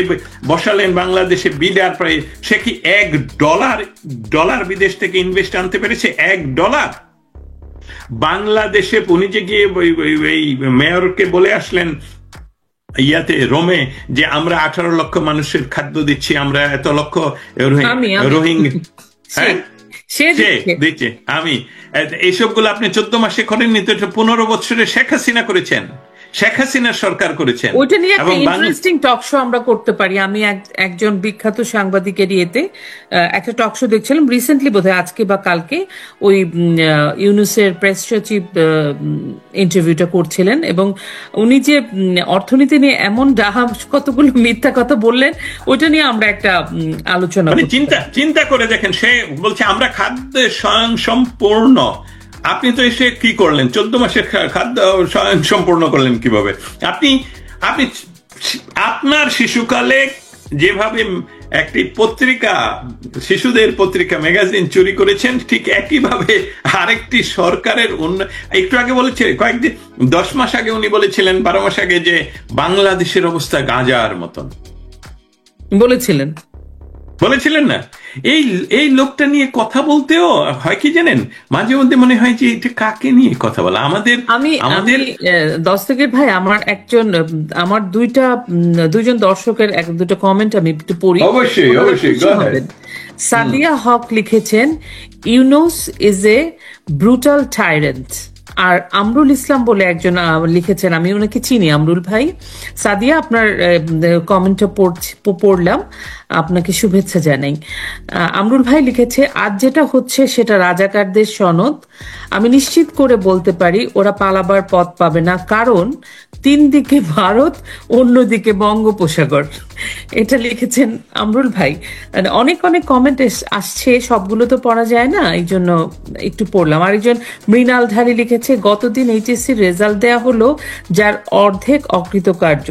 বসালেন বাংলাদেশে বিডার, প্রায় সে কি $1 বিদেশ থেকে ইনভেস্ট আনতে পেরেছে? $1 বাংলাদেশে উনি যে গিয়ে এই মেয়রকে বলে আসলেন রোমে যে আমরা 18 লক্ষ মানুষের খাদ্য দিচ্ছি, আমরা এত লক্ষ রোহিঙ্গা দিচ্ছে, আমি এইসবগুলো আপনি 14 মাসে করেননি তো, 15 বছরে শেখ হাসিনা করেছেন, শেখ হাসিনার সরকার করেছেন। ওইটা নিয়ে একটা ইন্টারেস্টিং টক শো আমরা করতে পারি। আমি একজন বিখ্যাত সাংবাদিকের ইয়েতে একটা টক শো দেখছিলাম রিসেন্টলি, বোধহয় আজকে বা কালকে, ওই ইউনূসের প্রেস সচিব ইন্টারভিউটা করছিলেন, এবং উনি যে অর্থনীতি নিয়ে এমন কতগুলো মিথ্যা কথা বললেন, ওইটা নিয়ে আমরা একটা আলোচনা চিন্তা করে দেখেন। সে বলছে আমরা খাদ্যে স্বয়ংসম্পূর্ণ। আপনি তো এসে কি করলেন? 14 মাসের খাদ্য সম্পূর্ণ করলেন কিভাবে? আপনি আপনার শিশুকালে যেভাবে একটি পত্রিকা, শিশুদের পত্রিকা ম্যাগাজিন চুরি করেছেন, ঠিক একইভাবে আরেকটি সরকারের একটু আগে বলেছে, 10 মাস আগে উনি বলেছিলেন, 12 মাস আগে, যে বাংলাদেশের অবস্থা গাজার মতন বলেছিলেন না? এই লোকটা নিয়ে কথা বলতেও হয় কি জানেন, মাঝে মধ্যে মনে হয় যে এটা কাকে নিয়ে কথা বলা। আমাদের দস্তগীর ভাই, আমার দুইজন দর্শকের দুটো কমেন্ট আমি একটু পড়ি। অবশ্যই। সাদিয়া হক লিখেছেন, Yunus is a brutal tyrant. আর আমরুল ইসলাম বলে একজন লিখেছেন, আমি ওনাকে চিনি, আমরুল ভাই। সাদিয়া, আপনার কমেন্টটা পড়লাম, আপনাকে শুভেচ্ছা জানাই। আমরুল ভাই লিখেছে, আজ যেটা হচ্ছে সেটা রাজাকারদের সনদ। আমি নিশ্চিত করে বলতে পারি ওরা পালাবার পথ পাবে না, কারণ 3 দিকে ভারত, অন্যদিকে বঙ্গোপসাগর। এটা লিখেছেন আমরুল ভাই। অনেক কমেন্ট আসছে, সবগুলো তো পড়া যায় না, এই জন্য একটু পড়লাম। আরেকজন মৃণাল ধারী লিখেছে, গতদিন এইচএসসির রেজাল্ট দেয়া হলো, যার অর্ধেক অকৃতকার্য।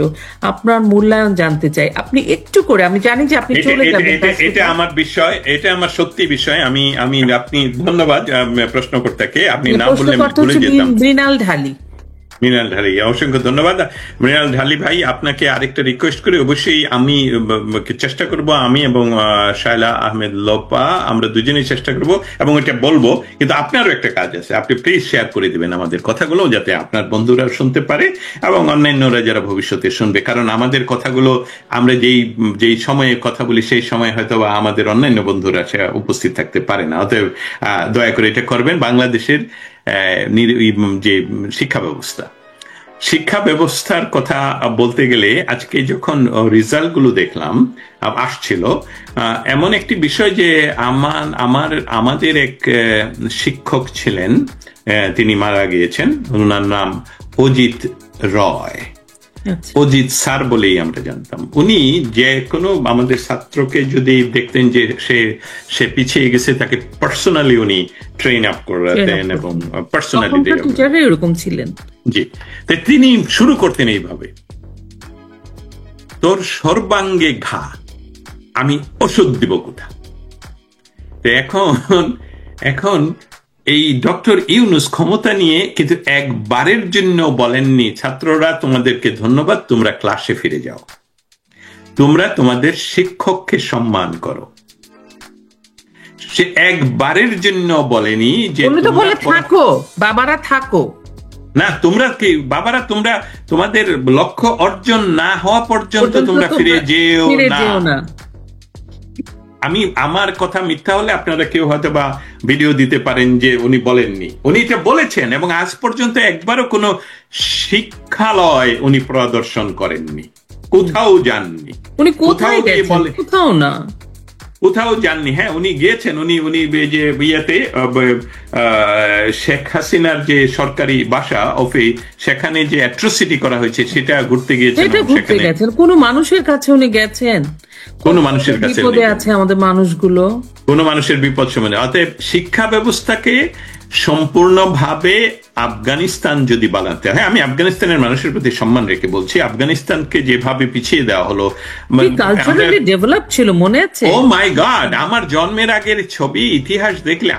আপনার মূল্যায়ন জানতে চাই। আপনি একটু করে, আমি জানি যে আপনি চলে যাবেন, এটা আমার বিষয়, এটা আমার সত্যি বিষয়। আপনি ধন্যবাদ প্রশ্নকর্তাকে, আপনি না বললে ভুলে যেতাম। মৃণাল ঢালি, অসংখ্য ধন্যবাদ মৃণাল ঢালি ভাই। আপনাকে আরেকটা রিকোয়েস্ট করি, অবশ্যই আমি চেষ্টা করব, আমি এবং শায়লা আহমেদ লোপা, আমরা দুজনেই চেষ্টা করব এবং এটা বলবো। কিন্তু আপনারও একটা কাজ আছে, আপনি প্লিজ শেয়ার করে দিবেন আমাদের কথাগুলো, যাতে আপনার বন্ধুরা শুনতে পারে এবং অন্যান্যরা যারা ভবিষ্যতে শুনবে। কারণ আমাদের কথাগুলো, আমরা যেই সময়ে কথা বলি, সেই সময় হয়তো আমাদের অন্যান্য বন্ধুরা উপস্থিত থাকতে পারে না। অতএব দয়া করে এটা করবেন। বাংলাদেশের যে শিক্ষা ব্যবস্থার কথা বলতে গেলে, আজকে যখন রেজাল্টগুলো দেখলাম আসছিল, এমন একটি বিষয় যে আমাদের এক শিক্ষক ছিলেন, তিনি মারা গিয়েছেন, ওনার নাম অজিত রয়, অজিত স্যার বলেই আমরা জানতাম। উনি যে কোনো আমাদের ছাত্রকে যদি দেখতেন যে সে পিছিয়ে গেছে, তাকে পার্সোনালি উনি ট্রেন আপ করাতেন এবং পার্সোনালি এরকম ছিলেন। জি, তিনি শুরু করতেন এইভাবে, তোর সর্বাঙ্গে ঘা, আমি ওষুধ দিব কোথা। এখন এই ডক্টর ইউনূস ক্ষমতা নিয়ে কিন্তু একবারের জন্য বলেননি, ছাত্ররা তোমাদেরকে ধন্যবাদ, তোমরা ক্লাসে ফিরে যাও, তোমরা তোমাদের শিক্ষককে সম্মান করো। সে একবারের জন্য বলেনি যে থাকো বাবারা, থাকো না, তোমরা কি বাবারা, তোমরা তোমাদের লক্ষ্য অর্জন না হওয়া পর্যন্ত তোমরা ফিরে যেও না। আমার কথা মিথ্যা হলে আপনারা কেউ হয়তো বা ভিডিও দিতে পারেন যে উনি বলেননি, উনি এটা বলেছেন। এবং আজ পর্যন্ত একবারও কোনো শিক্ষালয় উনি প্রদর্শন করেননি, কোথাও যাননি, উনি কোথাও না। কোথাও যাননি। হ্যাঁ, উনি গিয়েছেন, উনি যে বিয়েতে শেখ হাসিনার যে সরকারি বাসা সেখানে যে অ্যাট্রোসিটি করা হয়েছে সেটা ঘুরতে গিয়েছেন। কোন মানুষের কাছে উনি গেছেন? কোন মানুষের কাছে আছে আমাদের মানুষগুলো, কোন মানুষের বিপদ সময়। অতএব শিক্ষা ব্যবস্থাকে সম্পূর্ণভাবে আফগানিস্তান যদি বানাতে হয়, আমি আফগানিস্তানের মানুষের প্রতি সম্মান রেখে বলছি, আফগানিস্তানকে যেভাবে পিছিয়ে দেওয়া হলো, ডেভেলপ ছিল মনে আছে। ও মাই গড, আমার জন্মের আগের ছবি ইতিহাস দেখলে,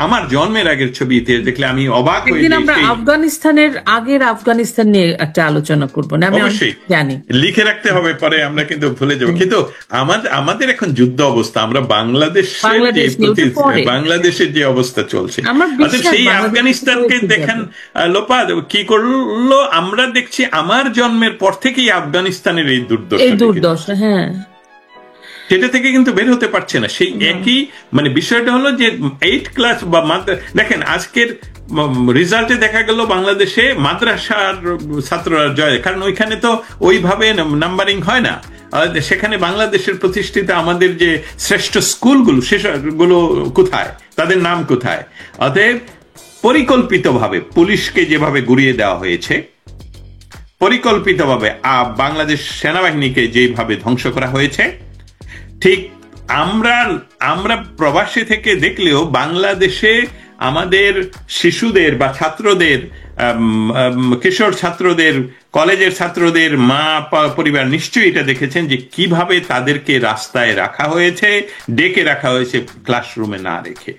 আমি অবাক হয়ে যাই। আমরা আফগানিস্তানের আগের আফগানিস্তান নিয়ে একটা আলোচনা করবো না, আমি অবশ্যই জানি, লিখে রাখতে হবে, পরে আমরা কিন্তু ভুলে যাবো। কিন্তু আমাদের এখন যুদ্ধ অবস্থা, আমরা বাংলাদেশের যে অবস্থা চলছে, সেই আফগানিস্তানকে দেখেন লোপা কি করলো। আমরা দেখছি আমার জন্মের পর থেকেই আফগানিস্তানের এই দুর্দশা, হ্যাঁ, সেটা থেকে কিন্তু বের হতে পারছে না। সেই একই বিষয়টা হলো যে 8 ক্লাস বা দেখেন আজকের রেজাল্টে দেখা গেল বাংলাদেশে মাদ্রাসার ছাত্ররা জয়, কারণ ওইখানে তো ওইভাবে নাম্বারিং হয় না। সেখানে বাংলাদেশের প্রতিষ্ঠিত আমাদের যে শ্রেষ্ঠ স্কুলগুলো, সেগুলো কোথায়, তাদের নাম কোথায়? অতএব পরিকল্পিতভাবে পুলিশকে যেভাবে গুড়িয়ে দেওয়া হয়েছে, পরিকল্পিতভাবে বাংলাদেশ সেনাবাহিনীকে যেভাবে ধ্বংস করা হয়েছে, ঠিক আমরা প্রবাসী থেকে দেখলেও বাংলাদেশে আমাদের শিশুদের বা ছাত্রদের, কিশোর ছাত্রদের, কলেজের ছাত্রদের মা পরিবার নিশ্চয়ই এটা দেখেছেন যে কিভাবে তাদেরকে রাস্তায় রাখা হয়েছে, ডেকে রাখা হয়েছে, ক্লাসরুমে না রেখে।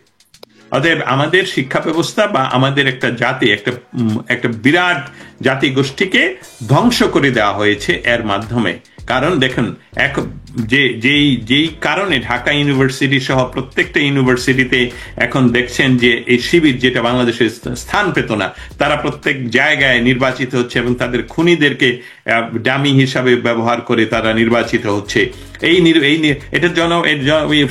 অতএব আমাদের শিক্ষা ব্যবস্থা বা আমাদের একটা জাতি, একটা বিরাট জাতি গোষ্ঠীকে ধ্বংস করে দেওয়া হয়েছে এর মাধ্যমে। কারণ দেখুন, যেই কারণে ঢাকা ইউনিভার্সিটি সহ প্রত্যেকটা ইউনিভার্সিটিতে এখন দেখছেন যে এই শিবির, যেটা বাংলাদেশের স্থান পেত না, তারা প্রত্যেক জায়গায় নির্বাচিত হচ্ছে এবং তাদের খুনিদেরকে ডামি হিসাবে ব্যবহার করে তারা নির্বাচিত হচ্ছে। এটা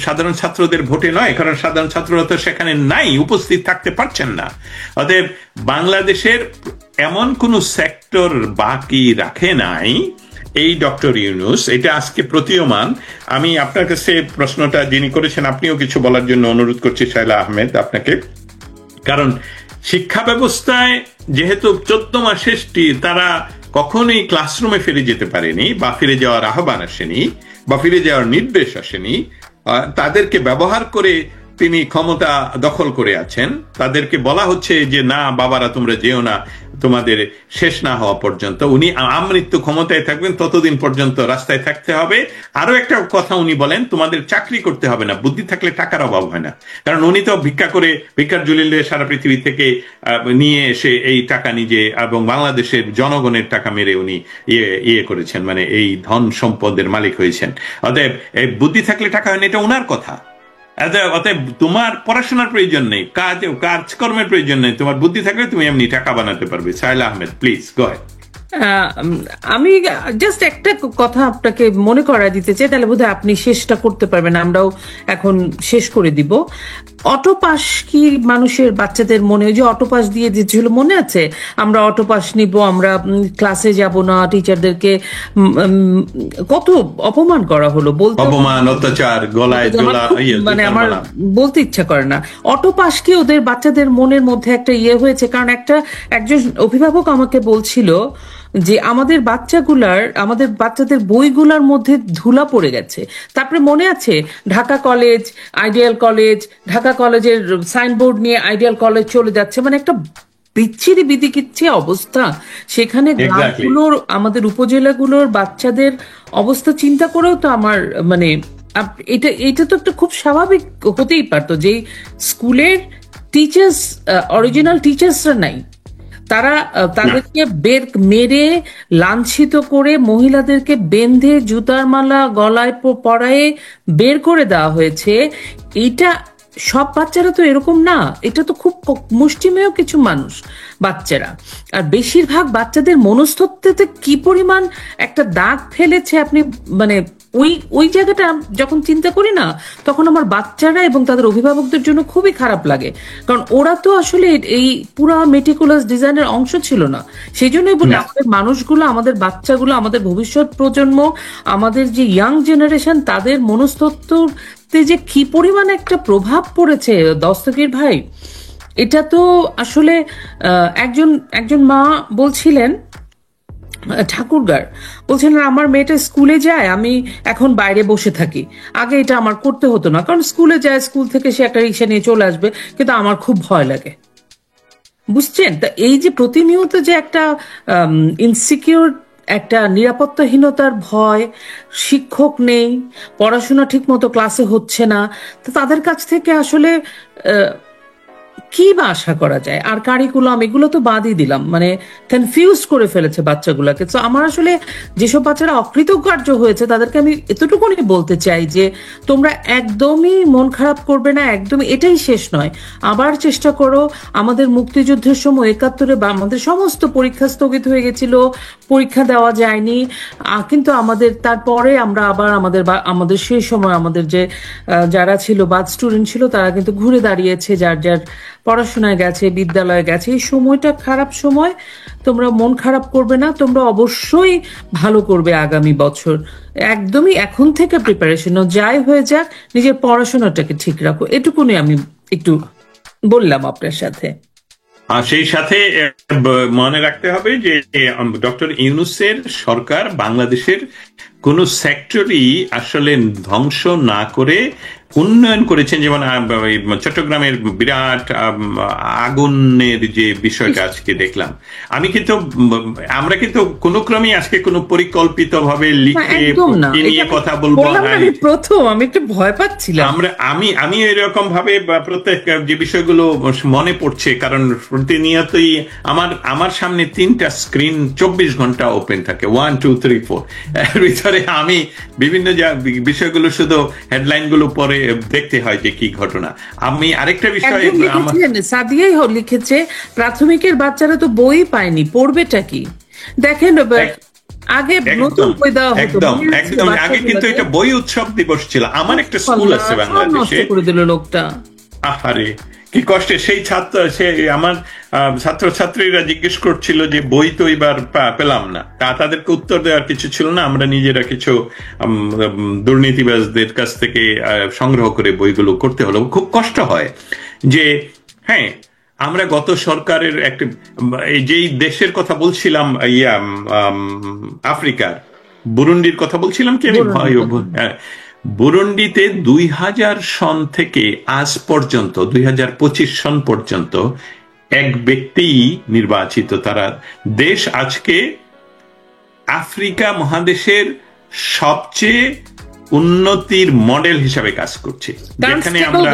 সাধারণ ছাত্রদের ভোটে নয়, কারণ সাধারণ ছাত্ররা তো সেখানে নাই, উপস্থিত থাকতে পারছেন না। অতএব বাংলাদেশের এমন কোন সেক্টর বাকি রাখে নাই এই ডক্টর ইউনূস, এটা আজকে প্রতীয়মান। আমি আপনার কাছে প্রশ্নটা যিনি করেছেন, আপনিও কিছু বলার জন্য অনুরোধ করছি শায়লা আহমেদ আপনাকে। কারণ শিক্ষা ব্যবস্থায় যেহেতু 14 মাসের তারা কখনোই ক্লাসরুমে ফিরে যেতে পারেনি, বা ফিরে যাওয়ার আহ্বান আসেনি, বা ফিরে যাওয়ার নির্দেশ আসেনি, তাদেরকে ব্যবহার করে তিনি ক্ষমতা দখল করে আছেন। তাদেরকে বলা হচ্ছে যে না বাবারা তোমরা যেও না, তোমাদের শেষ না হওয়া পর্যন্ত, উনি আমৃত্যু ক্ষমতায় থাকবেন, ততদিন পর্যন্ত রাস্তায় থাকতে হবে। আরো একটা কথা উনি বলেন, তোমাদের চাকরি করতে হবে না, বুদ্ধি থাকলে টাকার অভাব হয় না। কারণ উনি তো ভিক্ষার জলিলে সারা পৃথিবী থেকে নিয়ে এসে এই টাকা নিজে এবং বাংলাদেশের জনগণের টাকা মেরে উনি ইয়ে করেছেন, এই ধন সম্পদের মালিক হয়েছেন। অতএব বুদ্ধি থাকলে টাকা হয় না, এটা ওনার কথা। অতএব তোমার পড়াশোনার প্রয়োজন নেই, কাজকর্মের প্রয়োজন নেই, তোমার বুদ্ধি থাকলে তুমি এমনি টাকা বানাতে পারবে। Shaila Ahmed, please go ahead. আমি জাস্ট একটা কথা আপনাকে মনে করায় দিতে চাই, তাহলে বোধহয় আপনি শেষটা করতে পারবেন, আমরাও এখন শেষ করে দিব। অটোপাস কি মানুষের বাচ্চাদের মনে, ওই যে অটোপাস দিয়ে দিচ্ছিল মনে আছে, আমরা অটোপাস নিব, আমরা ক্লাসে যাব না, টিচারদেরকে কত অপমান করা হলো, বলতে অপমান, অত্যাচার, গলায় আমার বলতে ইচ্ছা করে না। অটোপাস কি ওদের বাচ্চাদের মনের মধ্যে একটা হয়েছে? কারণ একজন অভিভাবক আমাকে বলছিল যে আমাদের বাচ্চাদের বইগুলার মধ্যে ধুলা পড়ে গেছে। তারপরে মনে আছে Dhaka college, ideal college, Dhaka কলেজের সাইনবোর্ড নিয়ে আইডিয়াল কলেজ চলে যাচ্ছে, একটা বিচ্ছিরি বিদিকিচ্ছি অবস্থা। সেখানে গ্রামগুলোর, আমাদের উপজেলাগুলোর বাচ্চাদের অবস্থা চিন্তা করেও তো আমার এটা তো একটা খুব স্বাভাবিক হতেই পারতো যে স্কুলের টিচার্স, অরিজিনাল টিচার্সরা নাই, তাদেরকে মেরে লাঞ্ছিত করে মহিলাদেরকে বেঁধে জুতার মালা গলায় পরায়ে বের করে দেওয়া হয়েছে। এটা সব বাচ্চারা তো এরকম না, এটা তো খুব মুষ্টিমেয় কিছু মানুষ বাচ্চারা। আর বেশিরভাগ বাচ্চাদের মনস্তত্ত্বে কি পরিমাণ একটা দাগ ফেলেছে আপনি ওই জায়গাটা যখন চিন্তা করি না, তখন আমার বাচ্চারা এবং তাদের অভিভাবকদের জন্য খুবই খারাপ লাগে। কারণ ওরা তো আসলে এই পুরো মেটিকুলাস ডিজাইনের অংশ ছিল না। সেই জন্যই বলি আমাদের মানুষগুলো, আমাদের বাচ্চাগুলো, আমাদের ভবিষ্যৎ প্রজন্ম, আমাদের যে ইয়াং জেনারেশন, তাদের মনস্তত্ত্ব স্বাস্থ্যে যে কি পরিমাণ একটা প্রভাব পড়েছে দস্তগীর ভাই, এটা তো আসলে একজন মা বলছিলেন, ঠাকুরগার বলছেন, আমার মেয়েটা স্কুলে যায়, আমি এখন বাইরে বসে থাকি, আগে এটা আমার করতে হতো না, কারণ স্কুলে যায়, স্কুল থেকে সে একটা রিক্সা নিয়ে চলে আসবে, কিন্তু আমার খুব ভয় লাগে। বুঝছেন? তা এই যে প্রতিনিয়ত যে একটা ইনসিকিউর, একটা নিরাপত্তাহীনতার ভয়, শিক্ষক নেই, পড়াশোনা ঠিক মতো ক্লাসে হচ্ছে না, তো তাদের কাছ থেকে আসলে কি বা আশা করা যায়? আর কারিকুলাম এগুলো তো বাদই দিলাম, মানে কনফিউজ করে ফেলেছে বাচ্চাগুলোকে। তো আমার আসলে যেসব বাচ্চারা অকৃতকার্য হয়েছে তাদেরকে আমি এতটুকুনি বলতে চাই যে তোমরা একদমই মন খারাপ করবে না, একদমই এটাই শেষ নয়, আবার চেষ্টা করো। আমাদের মুক্তিযুদ্ধের সময় ৭১-এ আমাদের সমস্ত পরীক্ষা স্থগিত হয়ে গেছিল, পরীক্ষা দেওয়া যায়নি, কিন্তু আমাদের তারপরে আমরা আবার আমাদের সেই সময় আমাদের যে যারা ছিল বাদ স্টুডেন্ট ছিল তারা কিন্তু ঘুরে দাঁড়িয়েছে, যার যার পড়াশোনায় গেছে, বিদ্যালয়ে গেছে। এই সময়টা খারাপ সময়, তোমরা মন খারাপ করবে না, তোমরা অবশ্যই ভালো করবে আগামী বছর। একদমই এখন থেকে প্রিপারেশন, যাই হয়ে যাক নিজের পড়াশোনাটাকে ঠিক রাখো, এটুকুনি আমি একটু বললাম আপনার সাথে। আর সেই সাথে মনে রাখতে হবে যে ডক্টর ইউনূসের সরকার বাংলাদেশের কোন সেক্টরই আসলে ধ্বংস না করে উন্নয়ন করেছেন। যেমন চট্টগ্রামের বিরাট আগুনের যে বিষয়টা আজকে দেখলাম, আমরা কিন্তু কোন ক্রমেই আজকে কোনো পরিকল্পিত ভাবে লিখে নিয়ে কথা বলবো প্রথম আমি একটু ভয় পাচ্ছিলাম। আমি এরকম ভাবে প্রত্যেক যে বিষয়গুলো মনে পড়ছে, কারণ প্রতিনিয়তই আমার সামনে 3টা স্ক্রিন 24 ঘন্টা ওপেন থাকে, 1 2 3 4, এর ভিতরে আমি বিভিন্ন বিষয়গুলো শুধু হেডলাইন গুলো পরে দেখতে হয় যে কি ঘটনা। আমি আরেকটা বিষয় সাদিয়াই লিখেছে, প্রাথমিকের বাচ্চারা তো বই পায়নি, পড়বেটা কি? দেখেন আগে নতুন বই দেওয়া হতো, একদম আগে কিন্তু এটা বই উৎসব দিবস ছিল। আমার একটা স্কুল আছে বাংলাদেশে, করে দিল লোকটা। আহারে কি কষ্টে সেই আমার ছাত্রছাত্রীরা জিজ্ঞেস করছিল যে বই তো এবার পেলাম না, তাদেরকে উত্তর দেওয়ার কিছু ছিল না, আমরা নিজেরা কিছু দুর্নীতিবাজদের কাছ থেকে সংগ্রহ করে বইগুলো করতে হলো। খুব কষ্ট হয় যে হ্যাঁ, আমরা গত সরকারের একটা যেই দেশের কথা বলছিলাম, আফ্রিকার বুরুন্ডির কথা বলছিলাম কি আমি, বুরুন্ডিতে 2000 সন থেকে আজ পর্যন্ত 2025 সন পর্যন্ত এক ব্যক্তি নির্বাচিত। তারা দেশ আজকে আফ্রিকা মহাদেশের সবচেয়ে উন্নতির মডেল হিসাবে কাজ করছে, যেখানে আমরা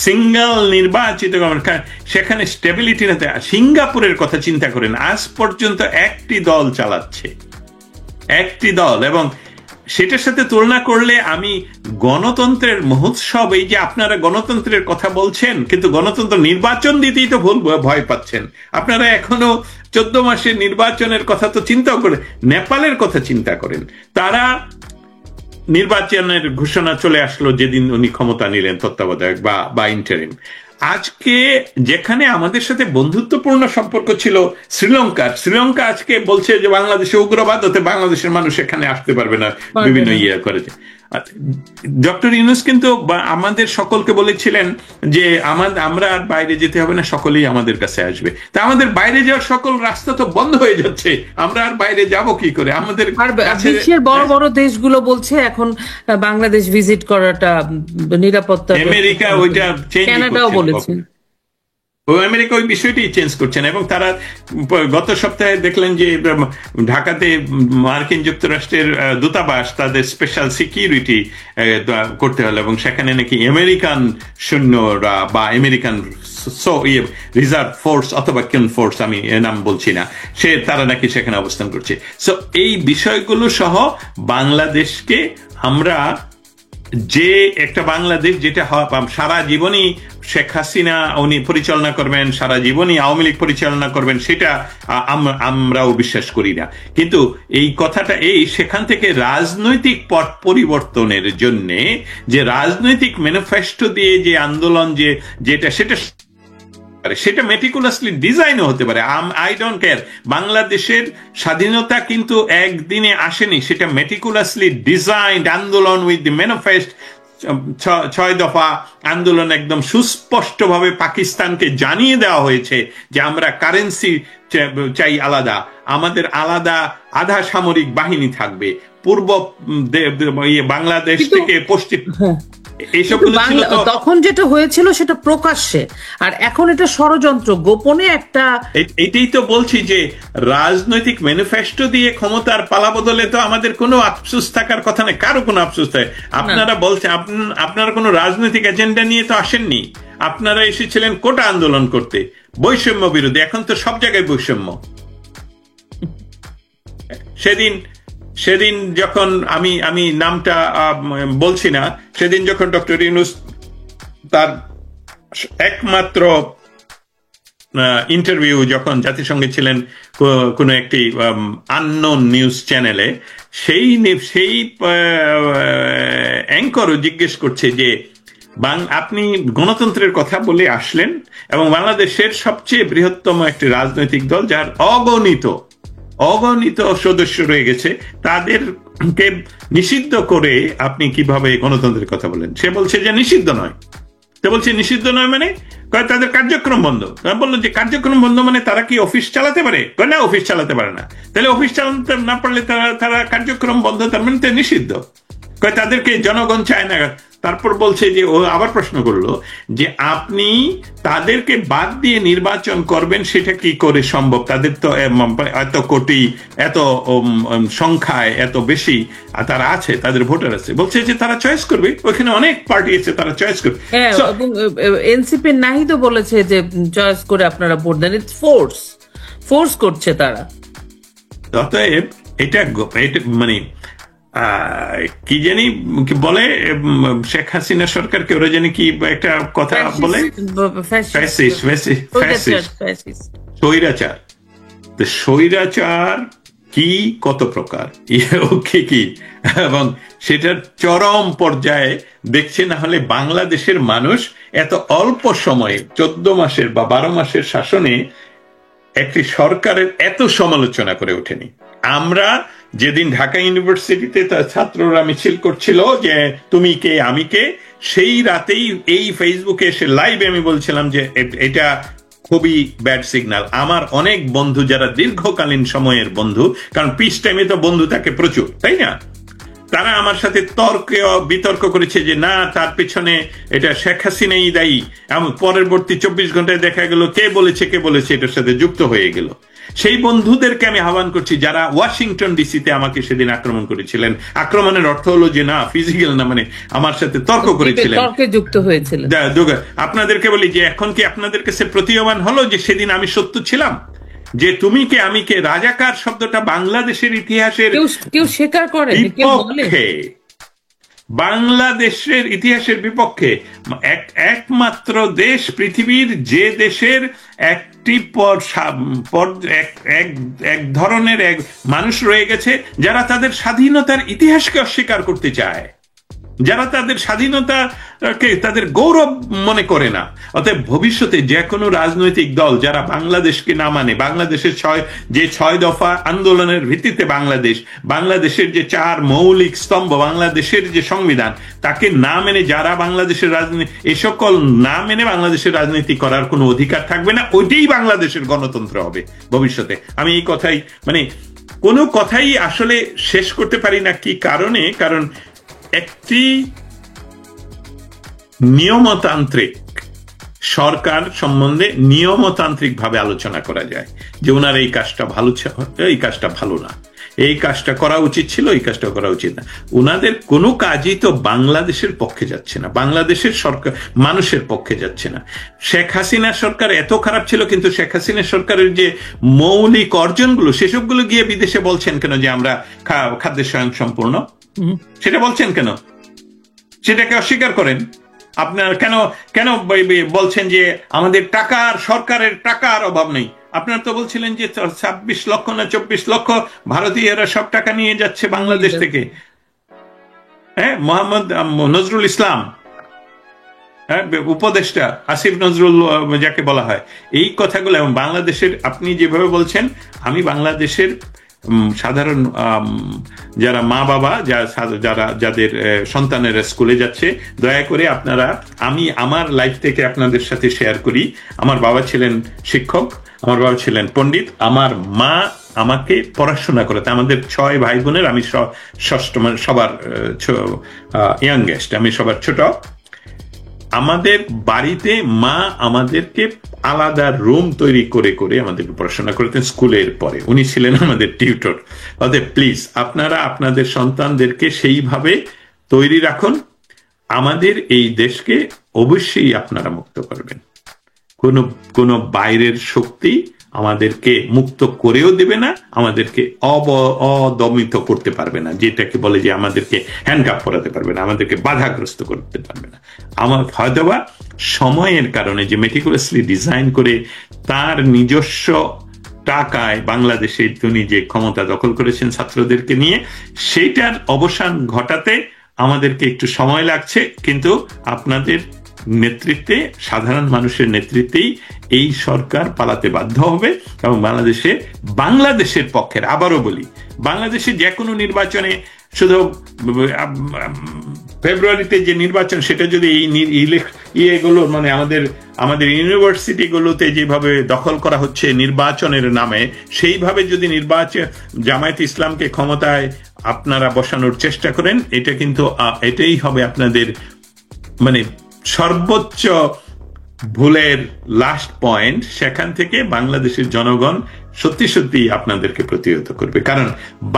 সিঙ্গল নির্বাচিত গভর্নমেন্ট, সেখানে স্টেবিলিটি না। সিঙ্গাপুরের কথা চিন্তা করেন, আজ পর্যন্ত একটি দল চালাচ্ছে, একটি দল। এবং সেটার সাথে তুলনা করলে আমি গণতন্ত্রের মহোৎসব, এই যে আপনারা গণতন্ত্রের কথা বলছেন কিন্তু গণতন্ত্র নির্বাচন দিতেই তো ভয় পাচ্ছেন। আপনারা এখনো 14 মাসের নির্বাচনের কথা তো চিন্তাও করেন। নেপালের কথা চিন্তা করেন, তারা নির্বাচনের ঘোষণা চলে আসলো যেদিন উনি ক্ষমতা নিলেন, তত্ত্বাবধায়ক বা ইন্টারিম। আজকে যেখানে আমাদের সাথে বন্ধুত্বপূর্ণ সম্পর্ক ছিল শ্রীলঙ্কা আজকে বলছে যে বাংলাদেশে উগ্রবাদ হতে বাংলাদেশের মানুষ এখানে আসতে পারবে না, বিভিন্ন করেছে। ডক্টর ইউনূস কিন্তু আমাদের সকলকে বলেছিলেন যে আমরা আর বাইরে যেতে হবে না, সকলেই আমাদের কাছে আসবে। তা আমাদের বাইরে যাওয়ার সকল রাস্তা তো বন্ধ হয়ে যাচ্ছে, আমরা আর বাইরে যাব কি করে? আমাদের বিশ্বের বড় বড় দেশগুলো বলছে এখন বাংলাদেশ ভিজিট করাটা নিরাপত্তা, আমেরিকা ওইটা কানাডাও বলেছে, আমেরিকা ওই বিষয়টি চেঞ্জ করছেন। এবং তারা গত সপ্তাহে দেখলেন যে ঢাকাতে মার্কিন যুক্তরাষ্ট্রের দূতাবাস তাদের স্পেশাল সিকিউরিটি করতে হলো, এবং সেখানে নাকি আমেরিকান সৈন্যরা বা আমেরিকান রিজার্ভ ফোর্স অথবা কোন ফোর্স আমি নাম বলছি না, তারা নাকি সেখানে অবস্থান করছে। সো এই বিষয়গুলো সহ বাংলাদেশকে আমরা যে একটা বাংলাদেশ যেটা সারা জীবনই শেখ হাসিনা উনি পরিচালনা করবেন, সারা জীবনই আওয়ামী লীগ পরিচালনা করবেন, সেটা আমরাও বিশ্বাস করি না। কিন্তু এই কথাটা সেখান থেকে রাজনৈতিক পট পরিবর্তনের জন্য যে রাজনৈতিক ম্যানিফেস্টো দিয়ে যে আন্দোলন যেটা সেটা পারে, সেটা মেটিকুলাসলি ডিজাইনও হতে পারে। I don't care. বাংলাদেশের স্বাধীনতা কিন্তু একদিনে আসেনি, সেটা মেটিকুলাসলি ডিজাইন্ড আন্দোলন উইথ দি ম্যানিফেস্ট। 6 দফা আন্দোলন একদম সুস্পষ্টভাবে পাকিস্তানকে জানিয়ে দেওয়া হয়েছে যে আমরা কারেন্সি চাই আলাদা, আমাদের আলাদা আধা সামরিক বাহিনী থাকবে, পূর্ব বাংলাদেশ থেকে পশ্চিম, তখন যেটা হয়েছিল সেটা প্রকাশ্যে, আর এখন এটা ষড়যন্ত্র, গোপনে একটা। এটাই তো বলছি যে রাজনৈতিক ম্যানিফেস্টো দিয়ে ক্ষমতার পালা বদলে তো আমাদের কোনো আফসোস থাকার কথা নেই, কারো কোনো আফসোস থাকে। আপনারা বলছেন আপনারা কোনো রাজনৈতিক এজেন্ডা নিয়ে তো আসেননি, আপনারা এসেছিলেন কোটা আন্দোলন করতে, বৈষম্য বিরোধী। এখন তো সব জায়গায় বৈষম্য। সেদিন যখন আমি নামটা বলছি না, সেদিন যখন ডক্টর ইউনূস তার একমাত্র ইন্টারভিউ যখন জাতিসংঘে ছিলেন কোন একটি আননোন নিউজ চ্যানেলে, সেই অ্যাঙ্করও জিজ্ঞেস করছে যে আপনি গণতন্ত্রের কথা বলে আসলেন এবং বাংলাদেশের সবচেয়ে বৃহত্তম একটি রাজনৈতিক দল যার অগণিত সদস্য রয়ে গেছে, তাদেরকে নিষিদ্ধ করে আপনি কিভাবে গণতন্ত্রের কথা বলেন? সে বলছে যে নিষিদ্ধ নয়। তো বলছে নিষিদ্ধ নয় মানে তাদের কার্যক্রম বন্ধ। বললো যে কার্যক্রম বন্ধ মানে তারা কি অফিস চালাতে পারে? না, অফিস চালাতে পারে না। তাহলে অফিস চালাতে না পারলে তারা কার্যক্রম বন্ধ, তার মানে নিষিদ্ধ। তাদেরকে জনগণ চায় না। তারপর বলছে যে ও আবার প্রশ্ন করলো যে আপনি তাদেরকে বাদ দিয়ে নির্বাচন করবেন, সেটা কি করে সম্ভব? তাদের তো এত কোটি, এত সংখ্যায় এত বেশি তারা আছে, তাদের ভোটার আছে। বলছে যে তারা চয়েস করবে, ওইখানে অনেক পার্টি আছে, তারা চয়েস করবে। এনসিপি নাহিদও বলেছে যে চয়েস করে আপনারা ভোট দেন, ফোর্স করছে তারা। অতএব এটা মানে কি জানি কি বলে শেখ হাসিনা সরকারকে, ওরা জানি কি একটা কথা বলে, স্বৈরাচার। স্বৈরাচার কি, কত প্রকার, কি এবং সেটার চরম পর্যায়ে দেখছে। না হলে বাংলাদেশের মানুষ এত অল্প সময়ে 14 মাসের বা 12 মাসের শাসনে একটি সরকারের এত সমালোচনা করে ওঠেনি। আমরা যেদিন ঢাকা ইউনিভার্সিটিতে তার ছাত্ররা মিছিল করছিল যে তুমি কে আমি কে, সেই রাতেই এই ফেসবুকে এসে লাইভে আমি বলছিলাম যে এটা খুবই ব্যাড সিগন্যাল। আমার অনেক বন্ধু যারা দীর্ঘকালীন সময়ের বন্ধু, কারণ পিস টাইমে তো বন্ধু থাকে প্রচুর, তাই না, তারা আমার সাথে বিতর্ক করেছে যে না, তার পেছনে এটা শেখ হাসিনাই দায়ী। পরবর্তী 24 ঘন্টায় দেখা গেল কে বলেছে এটার সাথে যুক্ত হয়ে গেল। সেই বন্ধুদেরকে আমি আহ্বান করছি যারা ওয়াশিংটন ডিসিতে আমাকে সেদিন আক্রমণ করেছিলেন। আক্রমণের অর্থ হলো যে না ফিজিক্যাল না, মানে আমার সাথে তর্ক করেছিলেন, তর্কে যুক্ত হয়েছিলেন। আপনাদেরকে বলি যে এখন কি আপনাদের কাছে প্রতীয়মান হলো যে সেদিন আমি সত্য ছিলাম? যে তুমি কে আমি কে, রাজাকার শব্দটা বাংলাদেশের ইতিহাসের কেউ স্বীকার করে বিপক্ষে, বাংলাদেশের ইতিহাসের বিপক্ষে। একমাত্র দেশ পৃথিবীর যে দেশের একটি এক ধরনের এক মানুষ রয়ে গেছে যারা তাদের স্বাধীনতার ইতিহাসকে অস্বীকার করতে চায়, যারা তাদের স্বাধীনতাকে তাদের গৌরব মনে করে না। অতএব ভবিষ্যতে যে কোনো রাজনৈতিক দল যারা বাংলাদেশকে না মানে, বাংলাদেশের 6 দফা আন্দোলনের ভিত্তিতে বাংলাদেশের যে 4 মৌলিক স্তম্ভ, বাংলাদেশের যে সংবিধান, তাকে না মেনে যারা বাংলাদেশের রাজনীতি, এ সকল না মেনে বাংলাদেশের রাজনীতি করার কোনো অধিকার থাকবে না। ওইটাই বাংলাদেশের গণতন্ত্র হবে ভবিষ্যতে। আমি এই কথাই মানে কোনো কথাই আসলে শেষ করতে পারি না। কি কারণে? কারণ একটি নিয়মতান্ত্রিক সরকার সম্বন্ধে নিয়মতান্ত্রিক ভাবে আলোচনা করা যায় যে ওনার এই কাজটা ভালো, এই কাজটা ভালো না, এই কাজটা করা উচিত ছিল, এই কাজটা করা উচিত না। ওনাদের কোনো কাজই তো বাংলাদেশের পক্ষে যাচ্ছে না, বাংলাদেশের সরকার মানুষের পক্ষে যাচ্ছে না। শেখ হাসিনা সরকার এত খারাপ ছিল, কিন্তু শেখ হাসিনা সরকারের যে মৌলিক অর্জনগুলো সেসবগুলো গিয়ে বিদেশে বলছেন কেন যে আমরা খাদ্য স্বয়ংসম্পূর্ণ? সেটা বলছেন কেন? সেটাকে অস্বীকার করেন। আপনার কেন বলছেন যে আমাদের সরকারের টাকার অভাব নেই? আপনারা তো বলছিলেন যে 26 লক্ষ না 24 লক্ষ ভারতীয়রা সব টাকা নিয়ে যাচ্ছে বাংলাদেশ থেকে। হ্যাঁ, মোহাম্মদ নজরুল ইসলাম হ্যাঁ, উপদেষ্টা আসিফ নজরুল যাকে বলা হয়, এই কথাগুলো। এবং বাংলাদেশের আপনি যেভাবে বলছেন, আমি বাংলাদেশের সাধারণ যারা মা বাবা, যারা যাদের সন্তানেরা স্কুলে যাচ্ছে, দয়া করে আপনারা, আমি আমার লাইফ থেকে আপনাদের সাথে শেয়ার করি। আমার বাবা ছিলেন শিক্ষক, আমার বাবা ছিলেন পণ্ডিত, আমার মা আমাকে পড়াশোনা করাতে, আমাদের 6 ভাই বোনের আমি ষষ্ঠ, মানে সবার ইয়াংগেস্ট, আমি সবার ছোট। আমাদের বাড়িতে মা আমাদেরকে আলাদা রুম তৈরি করে করে আমাদেরকে পড়াশোনা করতেন স্কুলের পরে। উনি ছিলেন আমাদের টিউটর। অতএব প্লিজ আপনারা আপনাদের সন্তানদেরকে সেইভাবে তৈরি রাখুন। আমাদের এই দেশকে অবশ্যই আপনারা মুক্ত করবেন। কোনো বাইরের শক্তি আমাদেরকে মুক্ত করেও দেবে না, আমাদেরকে অদমিত করতে পারবে না, যেটাকে বলে যে আমাদেরকে হ্যান্ডকাপ করাতে পারবে না, আমাদেরকে বাধাগ্রস্ত করতে পারবে না। আমার হয়তোবা সময়ের কারণে যে মেটিকুলাসলি ডিজাইন করে তার নিজস্ব টাকায় বাংলাদেশে তিনি যে ক্ষমতা দখল করেছেন ছাত্রদেরকে নিয়ে, সেইটার অবসান ঘটাতে আমাদেরকে একটু সময় লাগছে, কিন্তু আপনাদের নেতৃত্বে, সাধারণ মানুষের নেতৃত্বেই এই সরকার পালাতে বাধ্য হবে। এবং বাংলাদেশের পক্ষের, আবারও বলি, বাংলাদেশে যে কোনো নির্বাচনে, শুধু ফেব্রুয়ারিতে যে নির্বাচন, সেটা যদি এই ইয়েগুলো, মানে আমাদের ইউনিভার্সিটিগুলোতে যেভাবে দখল করা হচ্ছে নির্বাচনের নামে, সেইভাবে যদি জামায়াত ইসলামকে ক্ষমতায় আপনারা বসানোর চেষ্টা করেন, এটা কিন্তু এটাই হবে আপনাদের মানে সর্বোচ্চ ভুলের লাস্ট পয়েন্ট। সেখান থেকে বাংলাদেশের জনগণ সত্যি সত্যি আপনাদেরকে প্রতিহত করবে। কারণ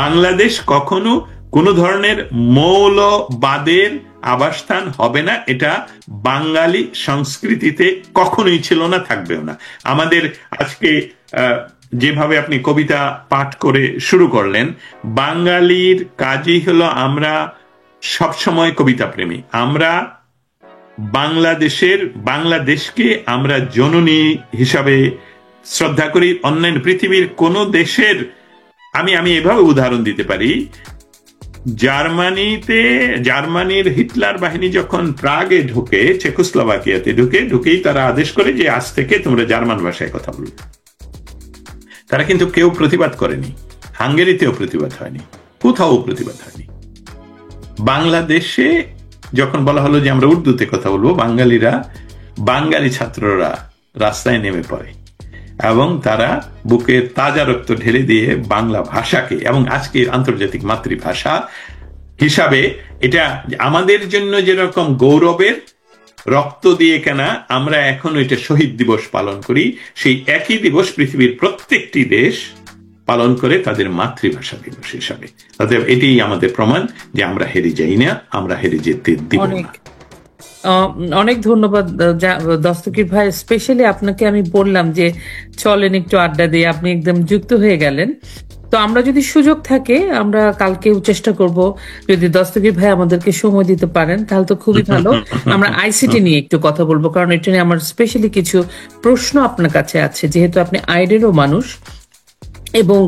বাংলাদেশ কখনো কোনো ধরনের মৌলবাদের আবাসস্থান হবে না, এটা বাঙালি সংস্কৃতিতে কখনোই ছিল না, থাকবেও না। আমাদের আজকে যেভাবে আপনি কবিতা পাঠ করে শুরু করলেন, বাঙালির কাজই হলো আমরা সবসময় কবিতা প্রেমী। আমরা বাংলাদেশকে আমরা জননী হিসাবে শ্রদ্ধা করি। অন্যান্য পৃথিবীর কোন দেশের, আমি এভাবে উদাহরণ দিতে পারি, জার্মানির হিটলার বাহিনী যখন প্রাগে ঢুকে, চেকোস্লোভাকিয়াতে ঢুকেই তারা আদেশ করে যে আজ থেকে তোমরা জার্মান ভাষায় কথা বলবে। তারা কিন্তু কেউ প্রতিবাদ করেনি, হাঙ্গেরিতেও প্রতিবাদ হয়নি, কোথাও প্রতিবাদ হয়নি। বাংলাদেশে যখন বলা হলো যে আমরা উর্দুতে কথা বলবো, বাঙালি ছাত্ররা রাস্তায় নেমে পড়ে এবং তারা বুকের তাজা রক্ত ঢেলে দিয়ে বাংলা ভাষাকে, এবং আজকে আন্তর্জাতিক মাতৃভাষা হিসাবে এটা আমাদের জন্য যেরকম গৌরবের, রক্ত দিয়ে কেনা, আমরা এখন এটা শহীদ দিবস পালন করি, সেই একই দিবস পৃথিবীর প্রত্যেকটি দেশ পালন করে তাদের মাতৃভাষা দিবস হিসাবে। অতএব এটাই আমাদের প্রমাণ যে আমরা হেরে যাই না, আমরা হেরে যেতে দিব না। অনেক ধন্যবাদ দস্তগীর ভাই। স্পেশালি আপনাকে আমি বললাম যে চলেন একটু আড্ডা দিয়ে, আপনি একদম যুক্ত হয়ে গেলেন। তো আমরা যদি সুযোগ থাকে, আমরা কালকেও চেষ্টা করব, যদি দস্তগীর ভাই আমাদেরকে সময় দিতে পারেন তাহলে তো খুবই ভালো। আমরা আইসিটি নিয়ে একটু কথা বলবো, কারণ এটা নিয়ে আমার স্পেশালি কিছু প্রশ্ন আপনার কাছে আছে, যেহেতু আপনি আইডেরও মানুষ এবং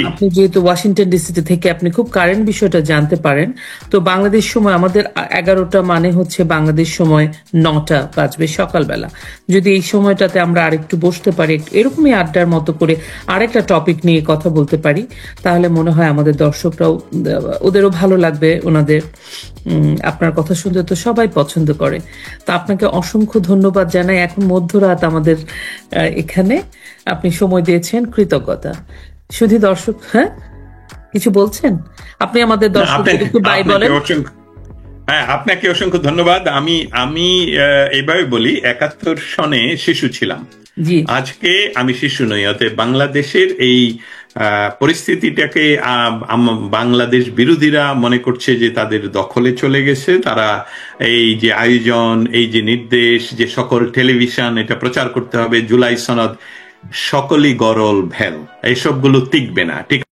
আপনি যেহেতু ওয়াশিংটন ডিসিতে থেকে আপনি খুব কারেন্ট বিষয়টা জানতে পারেন। তো বাংলাদেশ সময় আমাদের 11টা মানে হচ্ছে বাংলাদেশ সময় 9টা বাজবে সকালবেলা। যদি এই সময়টাতে আমরা আরেকটু বসতে পারি, এরকমই আড্ডার মতো করে আরেকটা টপিক নিয়ে কথা বলতে পারি, তাহলে মনে হয় আমাদের দর্শকরাও, ওদেরও ভালো লাগবে। ওনাদের আপনার কথা শুনতে তো সবাই পছন্দ করে। তো আপনাকে অসংখ্য ধন্যবাদ জানাই। এখন মধ্যরাত আমাদের এখানে, আপনি সময় দিয়েছেন, কৃতজ্ঞতা। শুধু দর্শক, হ্যাঁ কিছু বলছেন আপনি আমাদের দর্শকদের একটু বাই বলেন। হ্যাঁ, আপনাকে অসংখ্য ধন্যবাদ। আমি এইভাবে বলি, 71 সনে শিশু ছিলাম, আজকে আমি শিশু নই। অতএব বাংলাদেশের এই পরিস্থিতিটাকে বাংলাদেশ বিরোধীরা মনে করছে যে তাদের দখলে চলে গেছে। তারা এই যে আয়োজন, এই যে নির্দেশ, যে সকল টেলিভিশন এটা প্রচার করতে হবে, জুলাই সনদ, সকলই গরল ভেল, এইসবগুলো টিকবে না। ঠিক